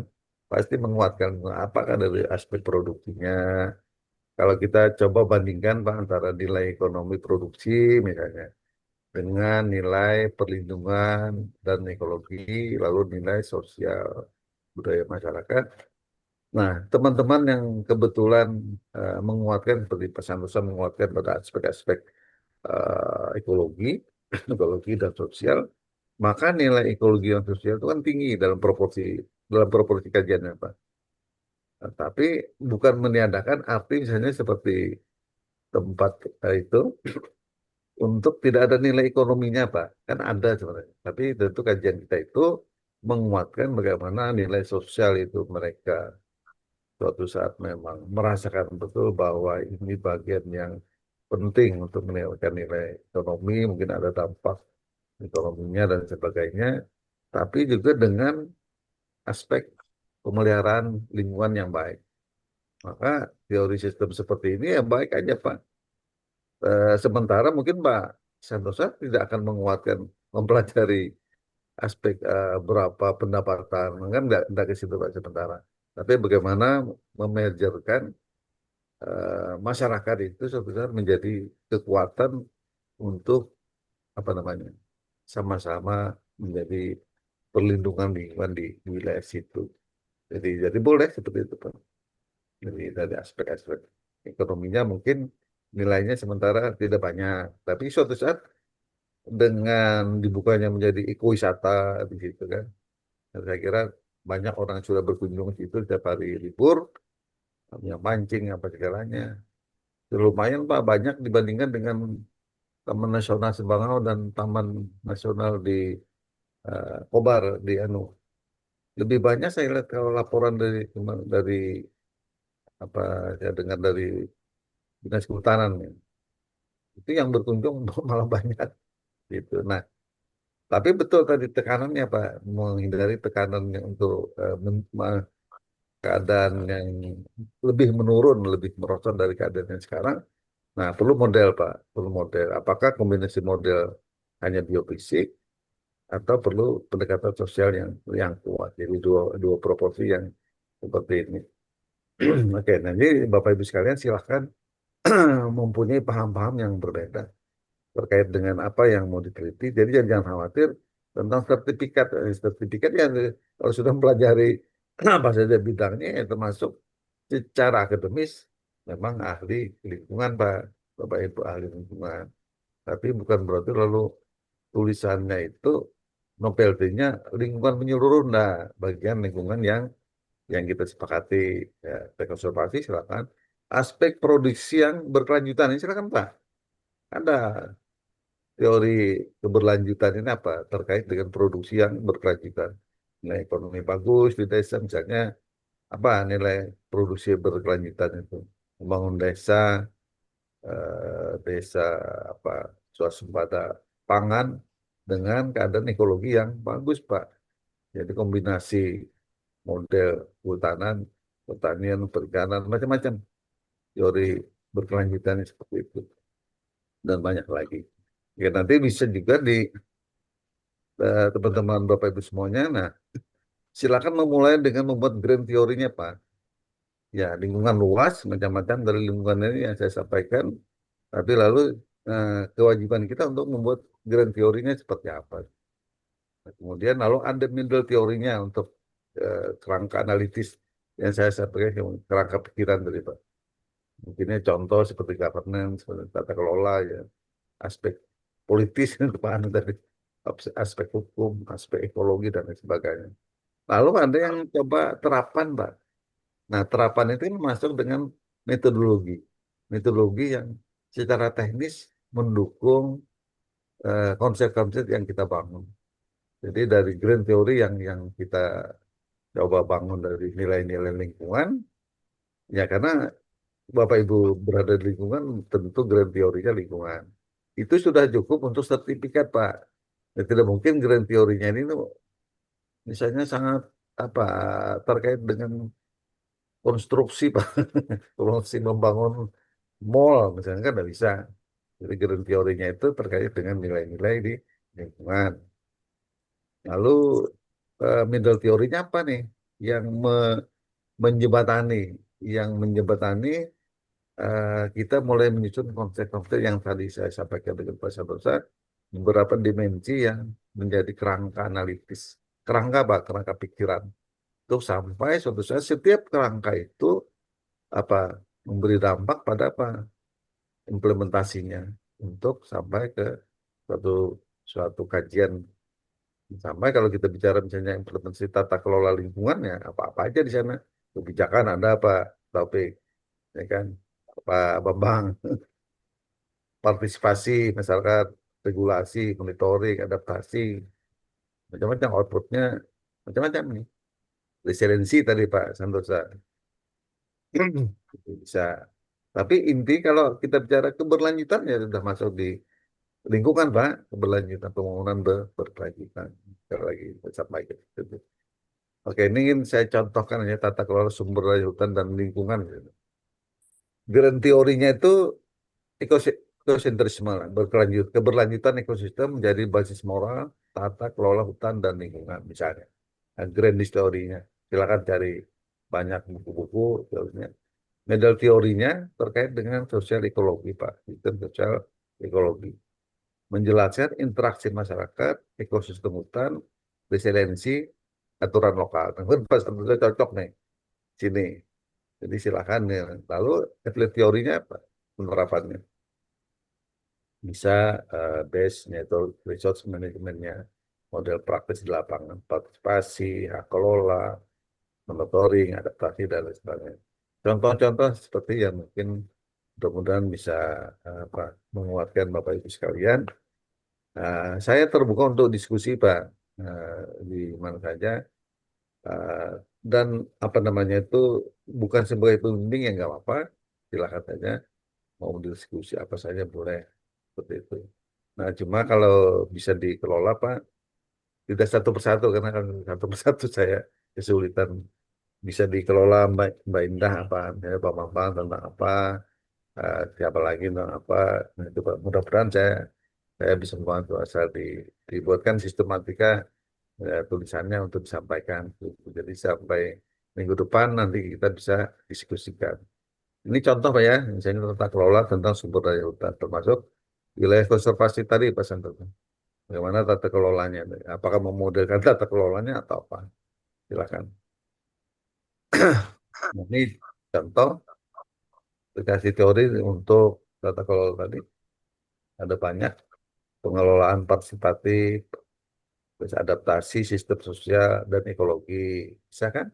pasti menguatkan apakah dari aspek produksinya. Kalau kita coba bandingkan Pak antara nilai ekonomi produksi misalnya dengan nilai perlindungan dan ekologi, lalu nilai sosial budaya masyarakat. Nah, teman-teman yang kebetulan menguatkan seperti Pak Santosa menguatkan pada aspek-aspek ekologi, ekologi dan sosial, maka nilai ekologi dan sosial itu kan tinggi dalam proporsi kajiannya, Pak. Nah, tapi bukan meniadakan arti misalnya seperti tempat itu untuk tidak ada nilai ekonominya, Pak. Kan ada sebenarnya. Tapi tentu kajian kita itu menguatkan bagaimana nilai sosial itu mereka suatu saat memang merasakan betul bahwa ini bagian yang penting untuk meningkatkan nilai ekonomi, mungkin ada dampak ekonominya dan sebagainya, tapi juga dengan aspek pemeliharaan lingkungan yang baik. Maka teori sistem seperti ini ya baik aja, Pak. Sementara mungkin Pak Santosa tidak akan menguatkan mempelajari aspek berapa pendapatan, kan nggak ke situ Pak sementara. Tapi bagaimana memergerkan masyarakat itu sebenarnya menjadi kekuatan untuk apa namanya sama-sama menjadi perlindungan lingkungan di wilayah situ. Jadi boleh seperti itu Pak. Jadi dari aspek-aspek ekonominya mungkin nilainya sementara tidak banyak, tapi suatu saat dengan dibukanya menjadi ekowisata di situ kan, dan saya kira banyak orang yang sudah berkunjung ke situ setiap hari libur, yang mancing apa segalanya. Lumayan Pak, banyak dibandingkan dengan Taman Nasional Sebangau dan Taman Nasional di Kobar di Anu. Lebih banyak saya lihat kalau laporan dari apa saya dengar dari Dinas Kehutanan ya. Itu yang berkunjung malah banyak gitu. Nah, tapi betul tadi tekanannya Pak, menghindari tekanan yang untuk keadaan yang lebih menurun, lebih merosot dari keadaan yang sekarang. Nah, perlu model Pak, perlu model. Apakah kombinasi model hanya biofisik atau perlu pendekatan sosial yang kuat. Jadi dua proporsi yang seperti ini. Oke, nanti Bapak Ibu sekalian silahkan mempunyai paham-paham yang berbeda terkait dengan apa yang mau diteliti. Jadi jangan khawatir tentang sertifikat. Sertifikat yang kalau sudah mempelajari apa saja bidangnya, ya termasuk secara akademis memang ahli lingkungan, Pak. Bapak Ibu ahli lingkungan. Tapi bukan berarti lalu tulisannya itu novelty-nya lingkungan menyeluruh. Nah, bagian lingkungan yang kita sepakati, ya, konservasi silakan. Aspek produksi yang berkelanjutan ini silakan Pak. Ada teori keberlanjutan ini apa terkait dengan produksi yang berkelanjutan. Nilai ekonomi bagus di desa misalnya apa nilai produksi berkelanjutan itu. Membangun desa apa swasembada pangan dengan keadaan ekologi yang bagus, Pak. Jadi kombinasi model kehutanan, pertanian, perikanan, macam-macam teori berkelanjutan seperti itu dan banyak lagi. Ya nanti bisa juga di teman-teman Bapak Ibu semuanya. Nah, silakan memulai dengan membuat grand teorinya, Pak. Ya, lingkungan luas, macam-macam dari lingkungan ini yang saya sampaikan. Tapi lalu kewajiban kita untuk membuat grand teorinya seperti apa. Nah, kemudian lalu ada middle teorinya untuk kerangka analitis yang saya sampaikan, kerangka pikiran dari Pak. Mungkinnya contoh seperti governance, seperti tata kelola ya, aspek politis depan tadi, aspek hukum, aspek ekologi dan lain sebagainya. Lalu ada yang coba terapan, Pak. Nah, terapan itu masuk dengan metodologi. Metodologi yang secara teknis mendukung konsep-konsep yang kita bangun. Jadi dari grand theory yang kita coba bangun dari nilai-nilai lingkungan, ya karena Bapak Ibu berada di lingkungan, tentu grand teorinya lingkungan. Itu sudah cukup untuk sertifikat, Pak. Ya, tidak mungkin grand teorinya ini tuh, misalnya sangat apa terkait dengan konstruksi, Pak. Konstruksi membangun mall, misalnya kan tidak bisa. Jadi grand teorinya itu terkait dengan nilai-nilai di lingkungan. Lalu middle teorinya apa nih? Yang menjembatani, yang menjembatani kita mulai menyusun konsep-konsep yang tadi saya sampaikan dengan Pak Santosa, beberapa dimensi yang menjadi kerangka analitis. Kerangka apa? Kerangka pikiran. Untuk sampai suatu saat setiap kerangka itu apa memberi dampak pada apa implementasinya untuk sampai ke suatu suatu kajian. Sampai kalau kita bicara misalnya implementasi tata kelola lingkungan ya apa-apa aja di sana. Kebijakan ada apa, topik, ya kan? Pak Bambang, partisipasi masyarakat, regulasi, monitoring, adaptasi, macam-macam outputnya, macam-macam nih. Resiliensi tadi Pak Santosa. Itu bisa. Tapi inti kalau kita bicara keberlanjutan ya sudah masuk di lingkungan Pak, keberlanjutan pembangunan berkelanjutan. Sekali lagi saya sampaikan. Oke, ini ingin saya contohkan ya tata kelola sumber daya hutan dan lingkungan. Grand teorinya itu ekosentrisme, keberlanjutan ekosistem menjadi basis moral tata kelola hutan dan lingkungan misalnya. Nah, grand teorinya, silakan cari banyak buku-buku teorinya. Model teorinya terkait dengan sosial ekologi, Pak, sistem sosial ekologi, menjelaskan interaksi masyarakat, ekosistem hutan, resiliensi, aturan lokal. Nah, Pak sebetulnya cocok nih sini. Jadi silakan ya. Lalu teorinya apa? Penerapannya bisa base yaitu resource manajemennya, model praktis di lapangan, partisipasi, hak kelola, monitoring, adaptasi dan lain sebagainya. Contoh-contoh seperti yang mungkin mudah-mudahan bisa apa, menguatkan Bapak Ibu sekalian. Saya terbuka untuk diskusi Pak di mana saja uh, dan apa namanya itu bukan sebagai pembimbing ya nggak apa-apa, silakan saja mau diskusi apa saja boleh seperti itu. Nah, cuma kalau bisa dikelola Pak, tidak satu persatu karena kan satu persatu saya kesulitan bisa dikelola Mbak Indah apa, misalnya Pak Bambang tentang apa, siapa lagi tentang apa. Nah, itu Pak. Mudah-mudahan saya bisa membantu asal dibuatkan sistematika tulisannya untuk disampaikan. Jadi sampai minggu depan nanti kita bisa diskusikan. Ini contoh Pak ya, misalnya tata kelola tentang sumber daya hutan, termasuk wilayah konservasi tadi Pak Santoso. Bagaimana tata kelolanya? Apakah memodelkan tata kelolanya atau apa? Silakan. Nah, ini contoh aplikasi teori untuk tata kelola tadi. Ada banyak pengelolaan partisipatif, terus adaptasi sistem sosial dan ekologi, bisa kan?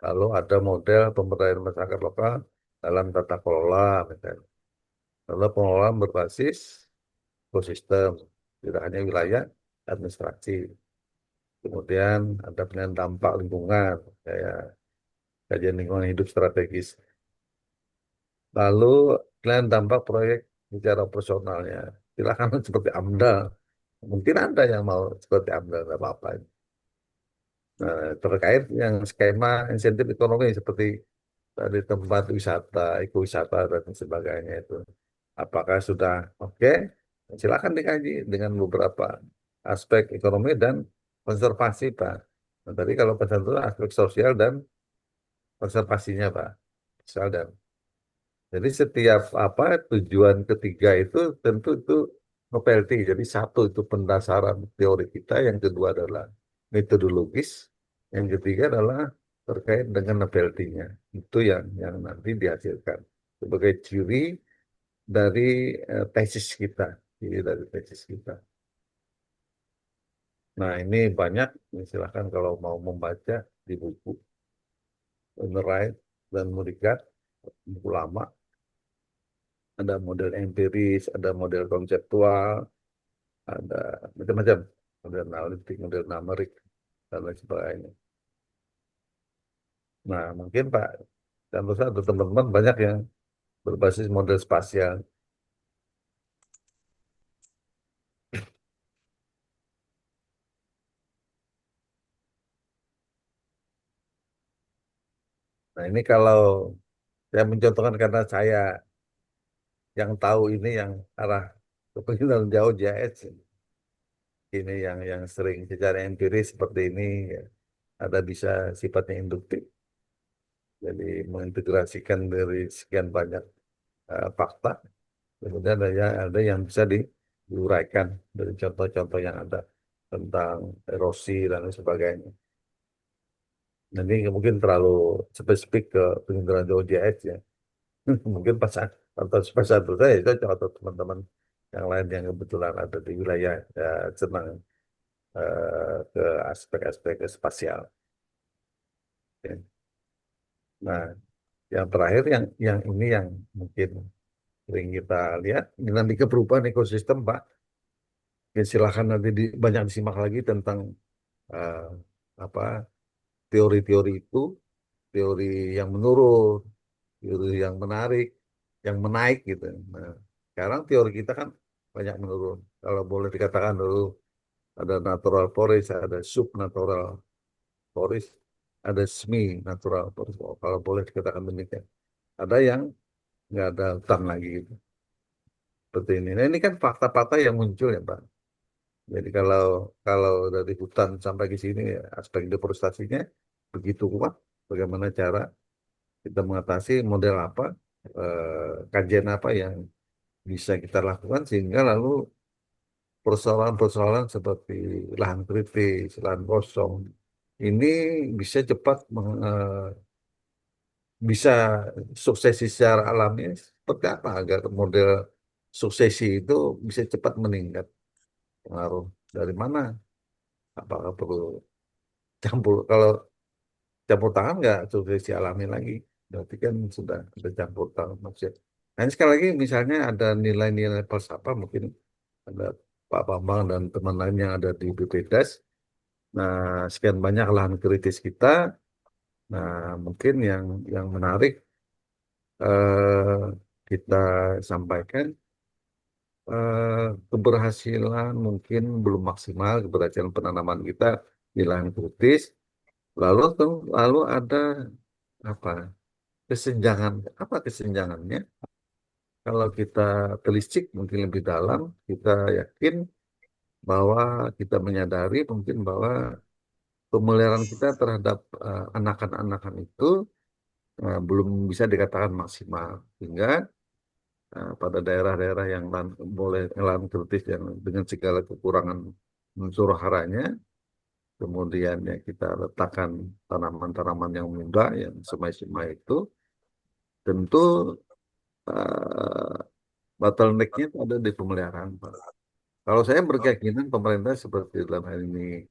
Lalu ada model pemberdayaan masyarakat lokal dalam tata kelola, misalnya. Lalu pengelolaan berbasis ekosistem, tidak hanya wilayah administrasi. Kemudian ada penilaian dampak lingkungan, kayak kajian lingkungan hidup strategis. Lalu penilaian dampak proyek secara operasionalnya. Silakan seperti AMDAL. Mungkin ada yang mau seperti AMDAL, nggak apa-apa. Nah, terkait yang skema insentif ekonomi seperti tadi tempat wisata, ekowisata dan sebagainya itu. Apakah sudah oke? Silakan dikaji dengan beberapa aspek ekonomi dan konservasi, Pak. Nah, tadi kalau pesan itu aspek sosial dan konservasinya, Pak. Sosial dan jadi setiap apa tujuan ketiga itu tentu itu nopelti. Jadi satu itu pendasaran teori kita, yang kedua adalah metodologis, yang ketiga adalah terkait dengan nopeltinya. Itu yang nanti dihasilkan. sebagai ciri dari tesis kita, ciri dari tesis kita. Nah, ini banyak, silahkan kalau mau membaca di buku Wright dan Murigat, buku lama, ada model empiris, ada model konseptual, ada macam-macam, model analitik, model numerik, dan lain sebagainya. Nah, mungkin Pak Santosa atau teman-teman banyak yang berbasis model spasial. Nah, ini kalau saya mencontohkan karena saya yang tahu ini yang arah kepemimpinan jauh JS. Ini yang sering secara empiris seperti ini, ya. Ada bisa sifatnya induktif. Jadi mengintegrasikan dari sekian banyak fakta. Kemudian ada yang bisa diuraikan dari contoh-contoh yang ada tentang erosi dan lain sebagainya. Nanti mungkin terlalu spesifik ke penginderaan jauh JS ya. Mungkin pas atau satu saya itu atau teman-teman yang lain yang kebetulan ada di wilayah ya, senang ke aspek-aspek spasial. Ya. Nah, yang terakhir yang ini yang mungkin sering kita lihat dinamika perubahan ekosistem, Pak. Ya, silakan nanti banyak disimak lagi tentang eh, apa teori-teori itu, teori yang menurun, teori yang menarik, yang menaik gitu. Nah, sekarang teori kita kan banyak menurun. Kalau boleh dikatakan dulu ada natural forest, ada subnatural forest, ada semi natural forest. Oh, kalau boleh dikatakan demikian. Ada yang nggak ada hutan lagi gitu. Seperti ini. Nah, ini kan fakta-fakta yang muncul ya, Pak. Jadi kalau kalau dari hutan sampai ke sini ya, aspek deforestasinya begitu kuat. Bagaimana cara kita mengatasi model apa, kajian apa yang bisa kita lakukan sehingga lalu persoalan-persoalan seperti lahan kritis, lahan kosong ini bisa cepat bisa suksesi secara alami seperti apa agar model suksesi itu bisa cepat meningkat. Pengaruh dari mana? Apakah perlu campur? Kalau campur tangan nggak suksesi alami lagi. Berarti kan sudah ada campur tangan maksudnya. Nah, ini sekali lagi misalnya ada nilai-nilai falsafah mungkin ada Pak Bambang dan teman lain yang ada di BPDAS. Nah, sekian banyak lahan kritis kita. Nah, mungkin yang menarik kita sampaikan keberhasilan mungkin belum maksimal keberhasilan penanaman kita di lahan kritis. Lalu ada apa kesenjangan apa kesenjangannya? Kalau kita telisik mungkin lebih dalam, kita yakin bahwa kita menyadari mungkin bahwa pemeliharaan kita terhadap anakan-anakan itu belum bisa dikatakan maksimal. Sehingga pada daerah-daerah yang boleh lahan kritis yang dengan segala kekurangan unsur haranya, kemudian ya kita letakkan tanaman-tanaman yang muda, yang semai-semai itu, tentu uh, bottleneck-nya itu ada di pemeliharaan, Pak. Kalau saya berkeyakinan pemerintah seperti dalam hal ini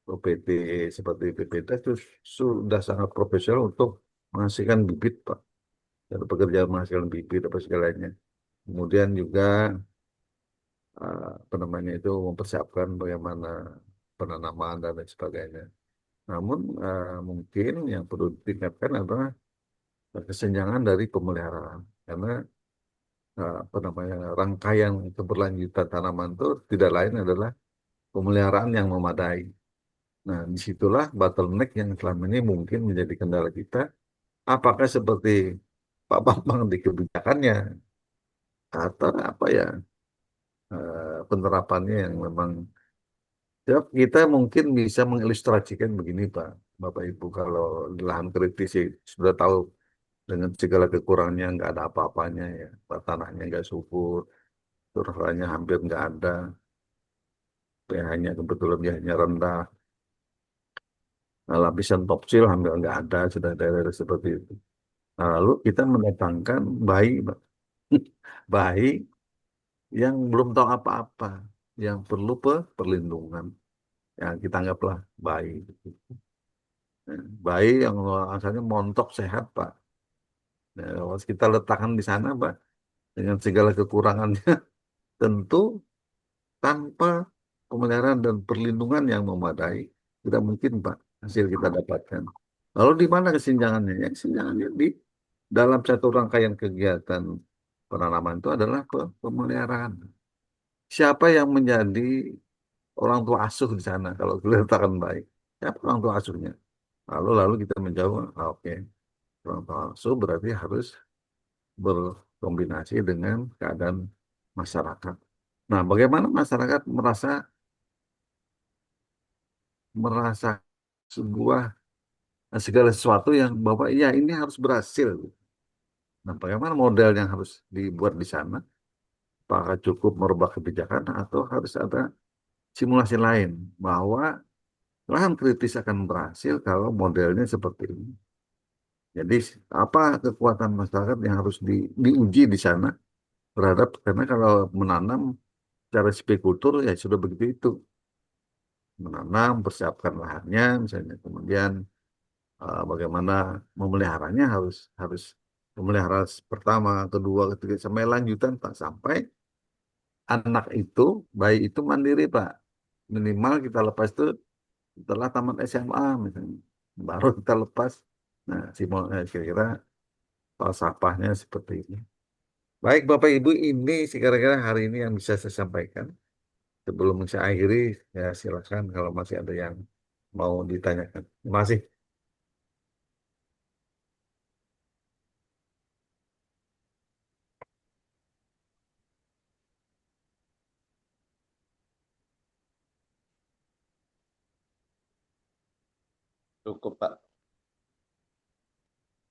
OPT, seperti BPD itu sudah sangat profesional untuk menghasilkan bibit, Pak. Dan pekerjaan menghasilkan bibit apa segalanya. Kemudian juga apa namanya itu mempersiapkan bagaimana penanaman dan lain sebagainya. Namun mungkin yang perlu ditingkatkan adalah kesenjangan dari pemeliharaan karena apa namanya rangkaian keberlanjutan tanaman itu tidak lain adalah pemeliharaan yang memadai. Nah, disitulah bottleneck yang selama ini mungkin menjadi kendala kita. Apakah seperti Pak Bambang di kebijakannya atau apa ya penerapannya yang memang ya, kita mungkin bisa mengilustrasikan begini Pak, Bapak Ibu kalau di lahan kritis sih sudah tahu dengan segala kekurangannya nggak ada apa-apanya ya, tanahnya nggak subur, curahnya hampir nggak ada, pH-nya kebetulan pH-nya rendah, nah, lapisan topsil hampir nggak ada, sudah daerah seperti itu. Nah, lalu kita mendatangkan bayi, Pak. Bayi yang belum tahu apa-apa, yang perlu perlindungan. Ya, kita anggaplah bayi. Bayi yang asalnya montok sehat, Pak. Nah, kalau kita letakkan di sana, Pak, dengan segala kekurangannya, tentu tanpa pemeliharaan dan perlindungan yang memadai, tidak mungkin, Pak, hasil kita dapatkan. Lalu di mana kesenjangannya? Ya, kesenjangannya di dalam satu rangkaian kegiatan penanaman itu adalah pemeliharaan. Siapa yang menjadi orang tua asuh di sana kalau kelihatan baik? Siapa orang tua asuhnya? Lalu kita menjawab, oke, orang tua asuh berarti harus berkombinasi dengan keadaan masyarakat. Nah, bagaimana masyarakat merasa sebuah segala sesuatu yang bahwa ya ini harus berhasil. Nah, bagaimana model yang harus dibuat di sana? Apakah cukup merubah kebijakan atau harus ada simulasi lain bahwa lahan kritis akan berhasil kalau modelnya seperti ini. Jadi apa kekuatan masyarakat yang harus diuji di sana terhadap, karena kalau menanam cara spikultur ya sudah begitu itu, menanam, persiapkan lahannya misalnya, kemudian bagaimana memeliharanya harus harus memelihara pertama, kedua, ketiga sampai lanjutan, Pak, sampai anak itu, bayi itu mandiri, Pak. Minimal kita lepas itu setelah tamat SMA misalnya, baru kita lepas. Nah, kira-kira falsafahnya seperti ini. Baik Bapak Ibu, ini kira-kira hari ini yang bisa saya sampaikan. Sebelum saya akhiri, ya silakan kalau masih ada yang mau ditanyakan. Terima kasih. Cukup, Pak.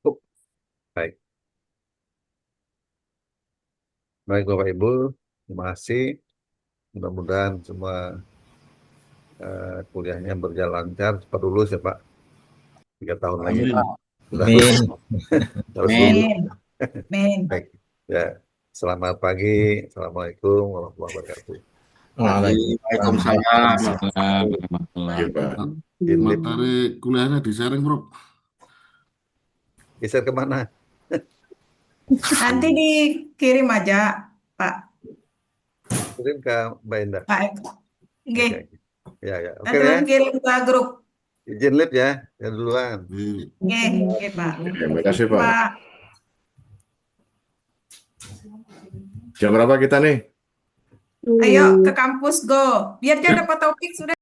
Cukup. Baik. Baik Bapak Ibu, terima kasih. Mudah-mudahan semua kuliahnya berjalan lancar, cepat lulus ya Pak. 3 tahun lagi. Amin. Sudah Amin. harus lulus. Amin. Amin. Baik. Ya, selamat pagi. Assalamualaikum warahmatullahi wabarakatuh. Waalaikumsalam. Iya, Pak. Materi kuliahnya di-sharing, Bro. Geser kemana? Nanti dikirim aja, Pak. Kirim ke Mbak Indah. Pak Eko. Oke. Oke. Ya, ya. Oke Nanti ya. kirim ke grup. Izin lift ya. Ya duluan. Iya. Oke, oke, Pak. Terima kasih, Pak. Pak. Jam berapa kita nih? Ayo ke kampus go. Biar jangan dapat topik sudah.